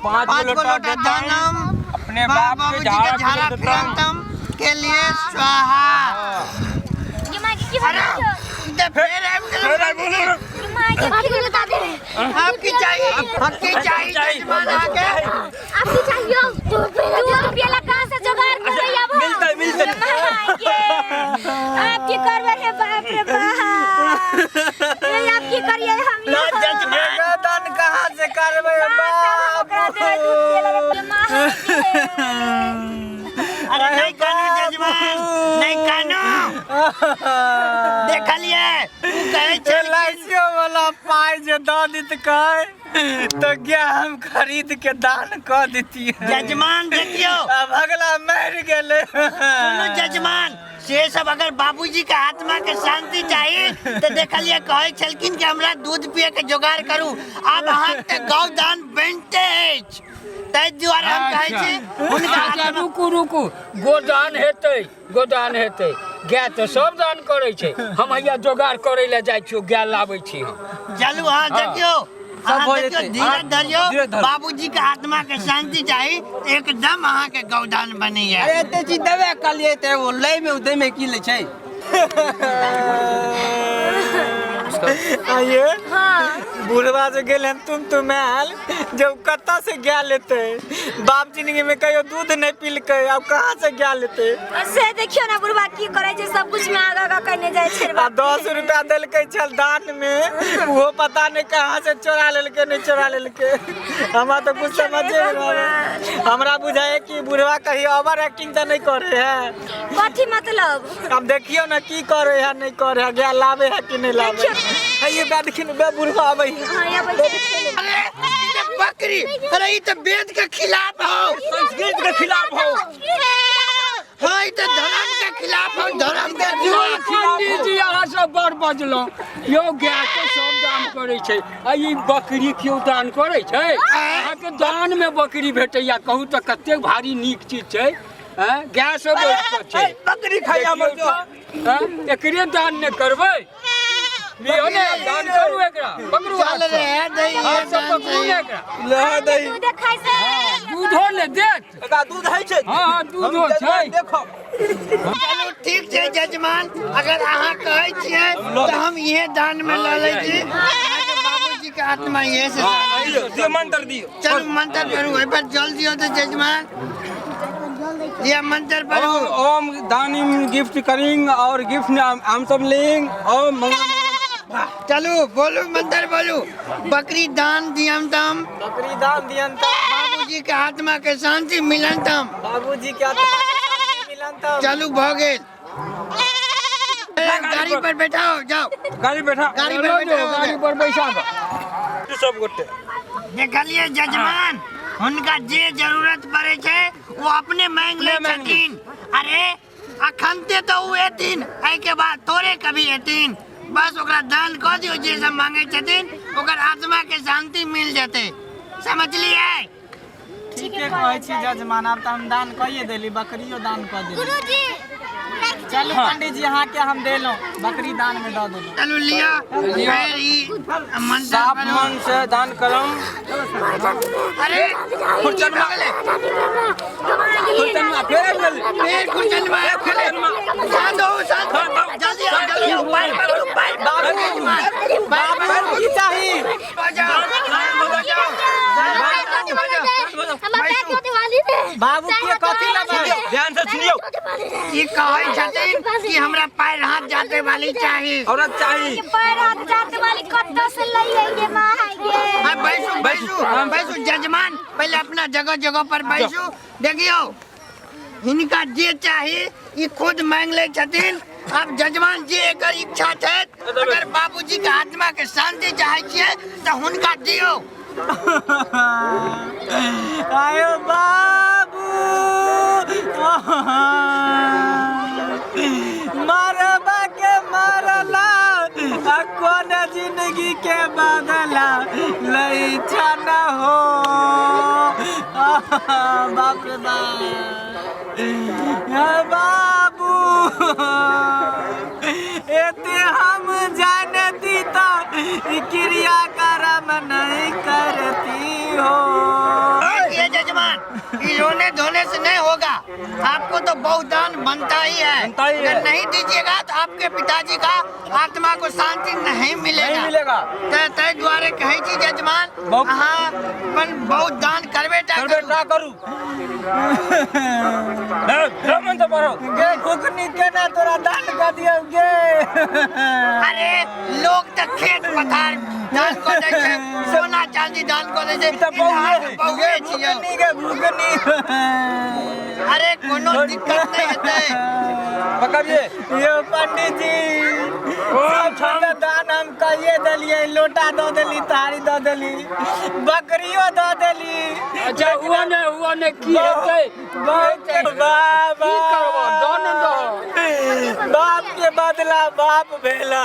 5 गो लोटा दानम अपने बाप के झाड़ा फिरंतम के लिए स्वाहा। ये मां की बात दे फिर मां के बात बता दे आपकी चाहिए जजमान आके आपकी चाहिए तू रुपया ला कहां से जुगाड़ कर रही अब मिलते आपकी करवे है बाप रे बाप ये आपकी करिए हम ना जजमान दान कहां से करबे बाप अरे नहीं कानू जजमान नहीं कानू देख लिए कहे लाइसियो वाला पाई जो दो दित कहे तो क्या हम खरीद के दान कर देती है। जजमान देखियो अब अगला मर गेले सुनो जजमान से सब अगर बाबूजी के आत्मा के शांति चाहिए तो देखलिए कहे छलकिन कि हमरा दूध पिए के जुगाड़ करू अब अहाँ के गौदान बनते अछि तै दुआरे हम कहै छी हुनका रुकू गोदान हेतै गाय तो सब दान करे छै हम हैया जोगाड़ करे ले जाइ छियो गाय लाबै छी हम चलू हां देखियो धीरे धरियो बाबूजी के आत्मा के शांति चाहिए एकदम अहाँ के गौदान बनी है। अरे ते चीज देबे कलिए ते वो ले में उदे में की ले छै आइए हाँ बुढ़वा से गेल तुम आयल जब कत्ता से गया लेते बाप जिंदगी में कहियो दूध नहीं पीलके अब कहाँ से गया लेते से देखियो ना बुढ़वा की करे छै सब कुछ में आगा करने जाए छै। 10 रुपया दिलके चल दान में वो पता नहीं कहाँ से चोरा लेलके नहीं चोरा लेलके हमरा तो कुछ समझे नहीं। हमरा बुझाए कि बुढ़वा कहीं ओवर एक्टिंग तो नहीं करे है कथी मतलब अब देखियो ना की करे है नहीं करे है गया लावे है कि नहीं लावे है ये बात देखिन बे बुढ़वा आवे बकरी अरे ये तो वेद के खिलाफ हो संस्कृत के खिलाफ हो हाँ ये तो धर्म के खिलाफ हो धर्म के पंडित जी अहाँ सब बड़ बजलो यो गाय के सब दान करे छै आ ई बकरी क्यों दान करे छै अहाँ के दान में बकरी भेटैया कहू तो कते भारी नीक चीज छै गाय सब छै बकरी खाई हमर जो एकरे दान ने करबै लियो ने दान करू एकरा पकड़ू चल रे दही सब पकड़ू एकरा ले दही दूध खाइ से दूधो ले देत एकरा दूध है छै हां दूधो छै देखो चलो ठीक छै जजमान अगर अहाँ कहै छियै तो हम ये दान में ल लै छी बाबूजी के आत्मा ये से दियो मंत्र दियो चलो मंत्र पढ़ू ए पर जल दियो तो जजमान ये मंत्र पढ़ू ओम दानिम गिफ्ट करिंग और गिफ्ट हम सब लेंग और चलो बोलो मंत्र बोलो बकरी दान दियम तम बकरी दान दियन बाबूजी के आत्मा के शांति मिलन तम बाबूजी के आत्मा मिलन तम चालू भ गेल गाड़ी पर बैठाओ जाओ गाड़ी बैठा गाड़ी पर बैठाओ गाड़ी पर बैसा दो सब गोटे देखलिए जजमान उनका जे जरूरत पड़े छे वो अपने मांग ले छथिन अरे अखनते तो उ एथिन एहि के बाद तोरे कभी एथिन बस ओकरा दान क दियो जे सब मांगे छथिन ओकर आत्मा के शांति मिल जते समझलिए ठीक है कहै छी जजमान अब त हम दान कइए देली बकरियो दान क देली गुरुजी चलो पंडित जी यहाँ के हम देलो बकरी दान में दे देलो चलो लिया फिर ई मंत्र साफ पढ़ो मन से दान करम अरे खुरचन मांगले फिर खुरचन मांगे खेले शांत हो जल्दी आओ जल्दी आओ बाबू की चाहिए बाबू के कथी लगे ध्यान से सुनियो ई कहै छथिन कि हमरा पैर हाथ जाते वाली चाहिए औरत चाहिए पैर हाथ जाते वाली कत्तो से लइए ये मां ये बैसू बैसू बैसू जजमान पहले अपना जगह जगह पर बैसू देखियो इनका जे चाहिए ई खुद मांग ले छथिन अब जजमान जी एकर इच्छा छै अगर बाबूजी के आत्मा के शांति चाहे छियै तो हुनका दियो आयो बाबू मारबा के मारला कौन जिंदगी के बदला लई छाना हो बाप रे बाबू एते हम जानती तो क्रिया कर्म नहीं करती हो ये जजमान ये रोने धोने से नहीं होगा आपको तो बहुत दान बनता ही है अगर नहीं दीजिएगा तो आपके पिताजी का आत्मा को शांति नहीं मिलेगा तै द्वारे कहे छी जजमान अहाँ अपन बहुत दान करबे करू मंत्र पढ़ो गे फुकनी केना तोरा दान कर दियो गे अरे लोग तो खेत पथार दान कर दे छै सोना चांदी दान कर दे छै तो बहुए छियै गे फुकनी अरे कोनो दिक्कत नहीं हेतै पकड़िए ये पंडित जी सब दान हम कहिए दिलिए लोटा दो देली थारी दो देली बकरियो दो देली अच्छा हुआ ने की हेतै बाबा बाप के बदला बाप भेला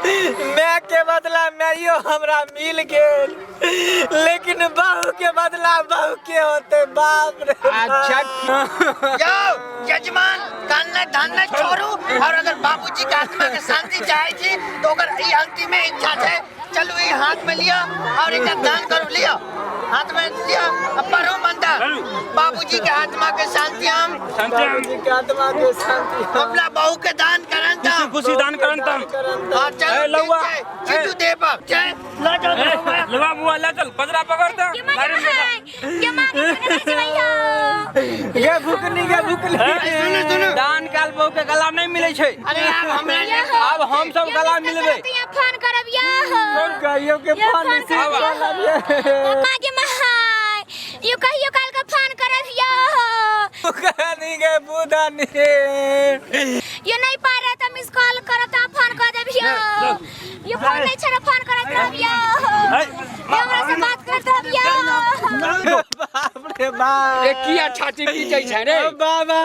मैं के बदला मैयो हमरा मिल गेल लेकिन बहू के बदला बहू के होते बाप रे अच्छा जाओ जजमान कानना धानना छोड़ू और अगर बाबूजी के आत्मा के शांति चाहे छी तो अगर ई अंतिम इच्छा छै चलो ये हाथ में लिया और एक दान करो, लिया हाथ में लिया। अब पढ़ो मंत्र, बाबूजी के आत्मा के शांति हम, बाबूजी के आत्मा के शांति अपना बहू के दान करन तम, खुशी दान करन तम। और चलो लौवा चिट्टू दे बाप जय ला चल लवा बुआ ला चल बजरा पकड़ दे। गे भुकनी सुनो दान काल बहू के गला नहीं मिले छे। अरे आप हमरा अब हम सब गला मिलबे। फोन करब या कौन कहियो के फोन से अम्मा के महाय यू कहियो काल का फोन करब या कहानी के बुदानी ये नहीं पा रहा था मिस कॉल करत आ फोन कर देबियो ये फोन नहीं छरा फोन करत रहबियो हमरा से बात करत रहबियो बाप रे बाप ए किया छाती पीटे छै रे बाबा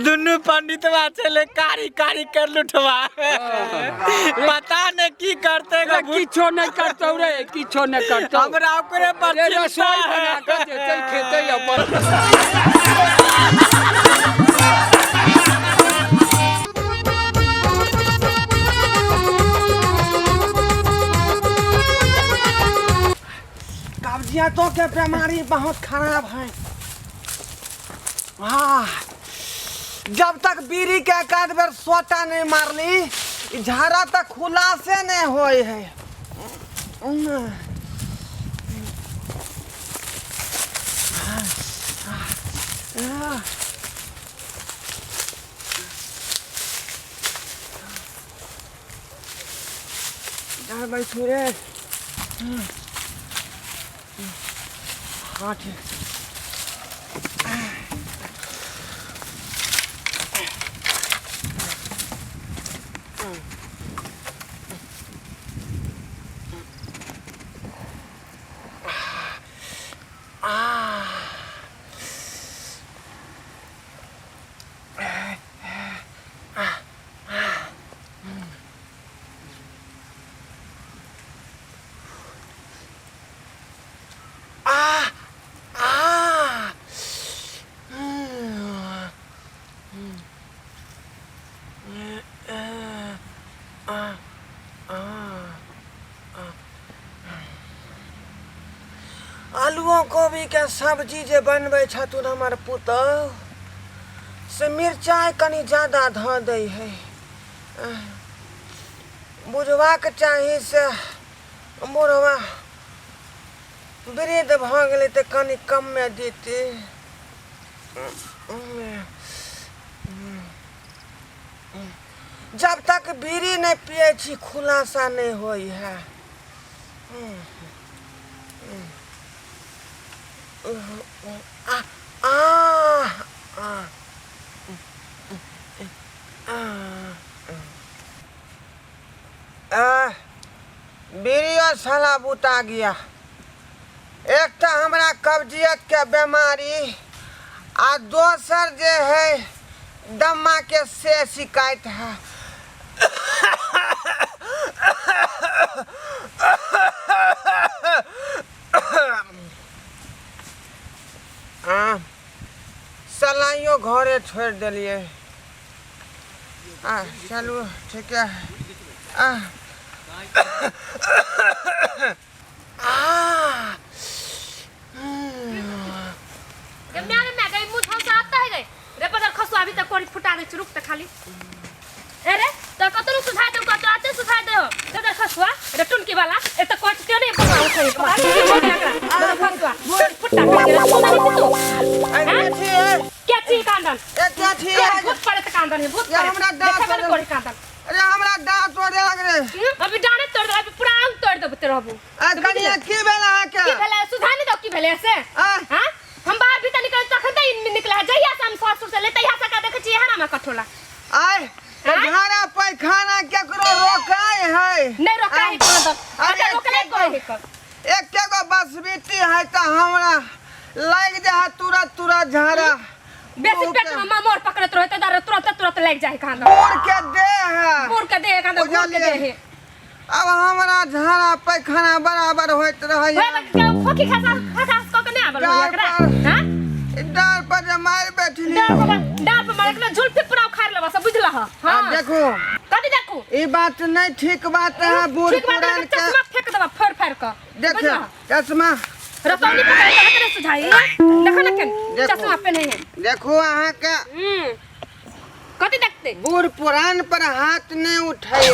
दुनु पंडितवा चले कारी कारी कर लुठवा पता नहीं की करते गो किछो नहीं करतौ रे किछो नहीं करतौ हमरा ओकरे पर रसोई बना के देतै खेतै अपन कब्जियतों के बीमारी बहुत खराब है। जब तक बीड़ी के एकाध बेर सोटा नहीं मारली झाड़ा तक खुलासे नहीं होए है। बैठू रे हाँ ठीक आलुओं गोभी के सब्जी जे बनबै छथुन हमर पुतौह से मिरचाइ कनी ज्यादा धऽ दै है। बुझबाक चाही से बुढ़वा वृद्ध भऽ गेलै तऽ कनी कमे देतै। जब तक बीड़ी नहीं पिए छी खुलासा नहीं होई है। बीड़ियों साला बुता गया। एक तो हमरा कब्जियत के बीमारी आ दोसर जे है दम्मा के से शिकायत है। सलाइयो घरे छोड़ दिलिए। चलू ठीक है। अभी तक कोरी फुटा दे रुक त खाली अरे त कतरो सुधा दे कतो आते सुधा दे हो त खसवा रे टुनकी वाला ए त कोच ते नहीं बनाओ छै अरे खसवा फुटा के सोना नहीं तू अरे क्या ची कांदन ए क्या छी भूत पड़े त कांदन है भूत ये हमरा दांत देखबे कोरी कांदन अरे हमरा दांत तोड़े लग रे अभी डांडे तोड़ दे अभी पूरा अंग तोड़ देब ते रहबू कनिया की भेला है के की भेले सुधा नहीं दो की भेले से हां हम बाहर भीतर निकल तखन त निकला जहिया से हम ससुर से ले तहिया से का देखे छी हरा में कठोला आय घरा पैखाना केकरो रोकाय है नहीं रोकाय है कोनो अरे रोकले कोई है एक के गो बस बेटी है त हमरा लग जा तुरंत तुरंत झाड़ा बेसी पेट में मोर पकड़त रहते दर तुरंत लग जाए कांदा मोर के दे है मोर के दे कांदा मोर के दे है अब हमरा झाड़ा पैखाना बराबर होइत रहै है खोखी खसा को के नहीं आबल एकरा हां डाल पर मार बैठली डाल पर मार के झुलफी पूरा उखाड़ लेबा सब बुझला हां देखो कद कथी देखू ई बात नहीं ठीक बात है बूढ़ ठीक बात पुरान है के चश्मा फेंक देबा फोड़ कर देखियो चश्मा रतौनी पकड़ के करे सुझाई देखो ना केन देखो। चश्मा पहने है देखो अहाँ के कथी देखते बूढ़ पुरान पर हाथ नहीं उठाइए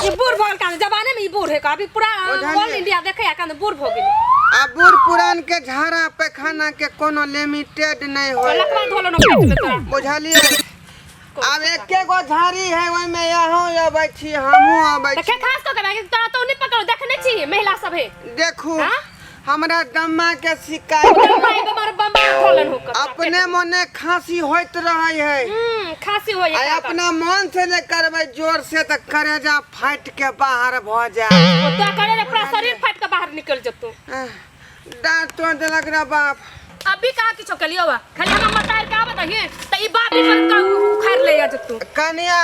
ये बूढ़ भगल का जमाने में ये बूढ़ है का अभी पूरा बुझलिए। ऑल इंडिया देखे का बूढ़ भ गेल आ बूढ़ पुरान के झाड़ा पैखाना के कोनो लिमिटेड नहीं हो लकवा धोलो न पेट में तोरा बुझलिए अब एके गो झाड़ी है ओइ में यहाँ आबै छी हमहू आबै देखे छी खास तो के तोरा तो नहीं पकड़ देखने छी महिला सब है देखू हाँ? हमरा दम्मा के शिकायत माय बीमार बम्बा खोलन होकर अपने मने खांसी होइत रहे है खांसी हो आ अपना मन से नहीं करबै जोर से तो करेजा फाट के बाहर भ जाए तो करे रे पूरा शरीर फाट के बाहर निकल जतो डांट तो देलक रे बाप अभी कहा किछो कलियो बा खाली हम मतार का बताइए त ई बाप भी का उखाड़ ले जा जतो कन्या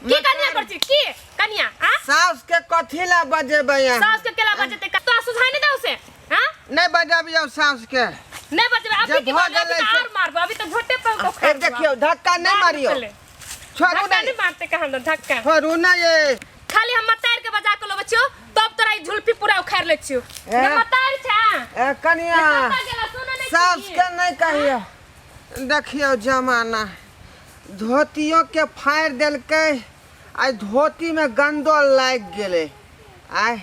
की कन्या करछी की कन्या हां सास के कथी ला बजेबै सास के केला बजते तो सुझाई नहीं दो से हां नहीं बजाबियो सास के नहीं बजबे अभी की बात और मारबो अभी तो झोटे पे ए देखियो धक्का नहीं मारियो छोड़ू धक्का नहीं मारते कहां धक्का छोड़ू ना ये खाली हम मतार के बजा के लो बच्चो तब तोरा ई झुलपी पूरा उखाड़ ले छियो न मतार छा ए कन्या सास के नहीं कहियो देखियो जमाना धोतियों के फाड़ देलकै आ धोती में गंदो लाग गेले आय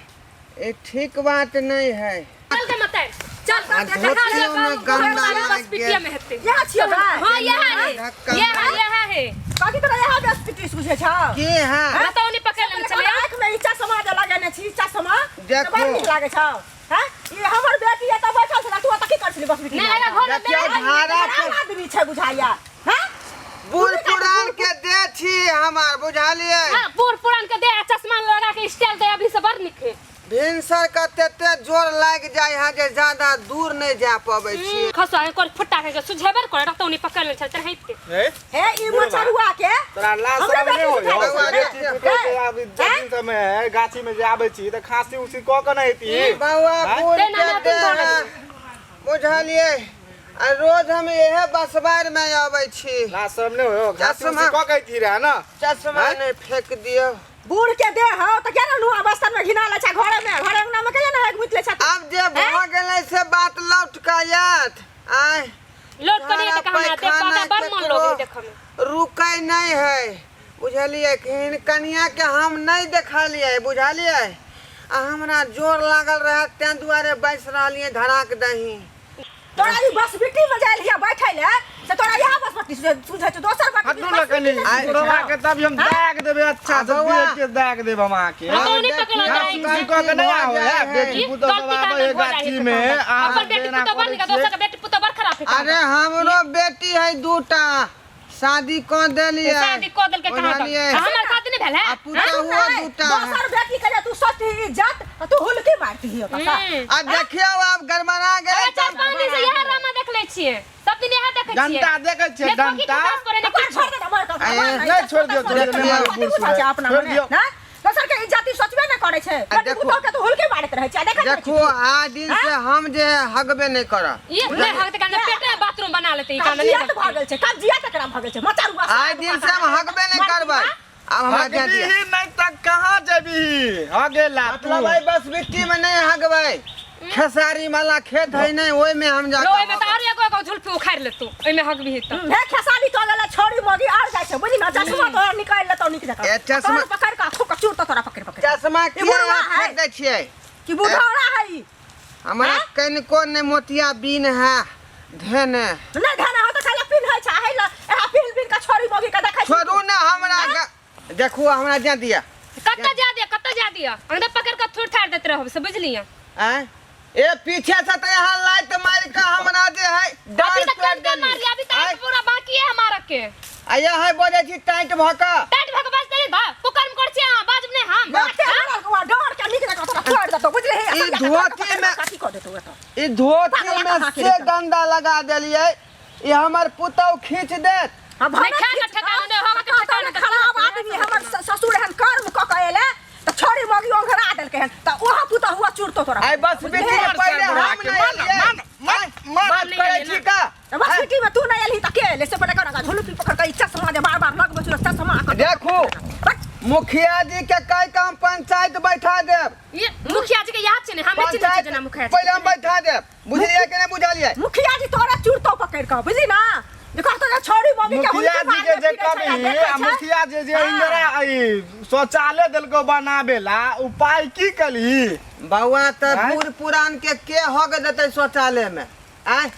ये ठीक बात नहीं है चल के मतार चल धोतियों में गंदा बस पिटिया में हेते यहाँ छियो ना हां यहां है यहां है काकी तोरा यहाँ बस पिटी सुझे छ के है रतौनी पकड़ ले चले आँख में इच्छा समाज लगाने छी इच्छा समा देखो। बड़ नीक लागे छ हैं ये हमर बेटी है त बैठल छला तू त की करछली बस पिटी नहीं लगा घर देखियो धारा के आदमी छै बुझाइया हैं बूढ़ पुरान के दे छी हमार बुझालिए हां बूढ़ पुरान के दे चश्मा लगा के स्टाइल दे अभी से बड़ निखे भिनसर का तेते जोर लाग जाय है जे ज्यादा दूर नहीं जा पाबै छी खसवा कर फुट्टा के सुझेबर कर रतौनी पकड़ ले चल हेते हे ई मछरुआ के तोरा लाश हमरा सब नहीं बेटी होय बुझाइया बेटी के आब दिन समय है गाछी में जे आबै छी त खांसी उसी क के नहीं हेती बउआ बूढ़ ते के नाना दे तुम बोल है। बुझलिए आ रोज हम यह बसबार में आबै छी लाश सब नहीं होय घासी उसी चश्मा- क के थी रे ना चश्मा नहीं फेंक दियो बूढ़ के दे हो त क्या नुआ बस्तर में घिना ले छ घरे अंगना में कहिया ना एक मुतले छ अब जे भ गेलै से बात लौट के आयत आय लोट कर ये कहां ना देख बाबा बड़ मन लोगे देख में रुकै नहीं है बुझलिए कि कन्या के हम नहीं देखलिए बुझलिए आ हमरा जोर लागल रहे तें दुआरे बैस रहलिए धड़ाक दही तोरा ई बस बिटी में जाइल हिया बैठै ले से तोरा यहाँ बस पट्टी सुझे छ दोसर बात हटू ना कनी तोरा के तब हम दाग देबे अच्छा से देख के दाग देब हम आके रतौनी पकड़ जाए उसी क के नहीं आवे है बेटी पुतो सब आवे है गाछी में अपन बेटी पुतो बन का दोसर का बेटी पुतो बड़ खराब है अरे हमरो बेटी है दूटा शादी कर देलिए शादी को दल के कहां हमर शादी नहीं भेल है आ पुतो हुआ दूटा दोसर बेटी के जे तू सती इज्जत तू हुलकी मारती हियो त आ देखियो अब गड़बड़ा गए अच्छा पानी से यह रामा देख ले छिए सब दिन यह देखे छिए डंटा देखे छे डंटा छोड़ दे हमर का नहीं छोड़ दियो अपना छोड़ दियो ना दोसर के इज्जती सोचबे न करे छै बेटी पुतो के तू हुलकी मारत रहे छै देखै देखो आ दिन से हम जे हगबे नहीं करा ये नहीं हगते काने पेट में बाथरूम बना लेते ई काने जिया भागल छै कब जिया तकरा भागल छै मचारुआ आज दिन से हम हगबे नहीं करबै अब हमरा दे दिया ही नहीं तक कहां जेबी आ गेला मतलब भाई बस मिट्टी में नहीं हगबै खेसारी वाला खेत है नहीं ओइ में हम जा लोए में तार एगो झुलपी उखाड़ ले तू ओइ में हगबी त हे खेसारी तो गेला छोड़ी मोगी आर जाय छै बुझी ना चश्मा तो निकाल ले तो निक जका ए, चश्मा- पकड़ का खूब चूर तो तोरा पकड़ पकड़ चश्मा ई के बुढ़वा है। फेंक दै छियै कि बुढ़ौरा है ई हमरा कनिको ने मोतिया बीन है धेने नहीं धाना हो तो खाली पिन है छै है ए पिन पिन का छोड़ी मोगी का देखै छोड़ू ना हमरा देखू हमरा जा दिया कत्ता जा दिया अंदर पकड़ के थोड़ ठाड़ देत रहब से बुझलिया हैं ए पीछे से तो यहाँ लाइट मार के हमरा जे है अभी तक डंडा मार लिया अभी तक पूरा बाकी है हमारा के आया है बोले छी टाइट भका टाइट भक बस दे बा तू कर्म कर छी हां बाज ने हम डर के निक जका तोरा फोड़ देतो बुझले हे ई धोती में काटी कर देतो तो ई धोती में से डंडा लगा देलिए ई हमर पुतौ खींच देत अब नहीं खा के ठकाने ने होगा के ठकाने खराब आदमी हमर ससुर हन कर्म क कएले त छोड़ी मोगी ओघरा देल के त ओहा पुता हुआ चूर तो तोरा आई बस बेटी के पहले हम नहीं बात करे छी का बस बेटी में तू नहीं एली त के ले से पड़े का झुलपी पकड़ के इच्छा समाज बार बार लग बचु चश्मा देखो मुखिया जी के कई काम पंचायत बैठा देब। ये मुखिया जी के याद छै ने हम चिन्ह छै जना मुखिया जी पहले हम बैठा देब, बुझलिए कि नहीं बुझलिए? मुखिया जी तोरा चूड़तो पकड़ के बुझली ना, देखो तो छोड़ी मम्मी के मुखिया जी के जे कभी मुखिया जी जे इंदिरा शौचालय देलको बनाबेला उपाय की कली? बउआ त बूढ़ पुरान के हो गए देते शौचालय में, आय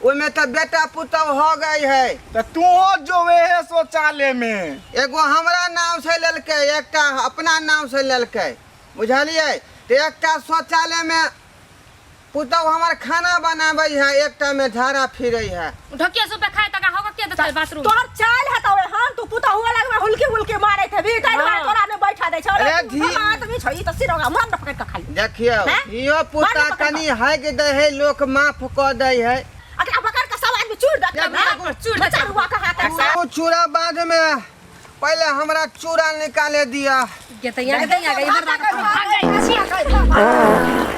ओमे त बेटा पुतौ हो गई है। तो तू जो है शौचालय में एगो हमरा नाम से लेलकै, एकटा अपना नाम से लेलकै, बुझलिए? तो एकटा शौचालय में पुतौ हमर खाना बनाबै है, एकटा में झाड़ा फिरै है। ढकिया सुबह खाए तक होगा के देते बाथरूम तोर चाल है तो हम तू पुता हुआ लग में हुलके मारे थे भी ताई तोरा ने बैठा दे छ। अरे धी आदमी छ ई त सिरोगा मन पकड़ के खाली देखियो इहो पुता कनी हाइक दे है, लोक माफ क दे है। अकरा पकड़ के सब आदमी चूड़ दे ना, चूड़ बचारुआ का हाथ वो चूड़ा बाद में पहले हमरा चूड़ा निकाले दिया। ये तैयार इधर भाग गई।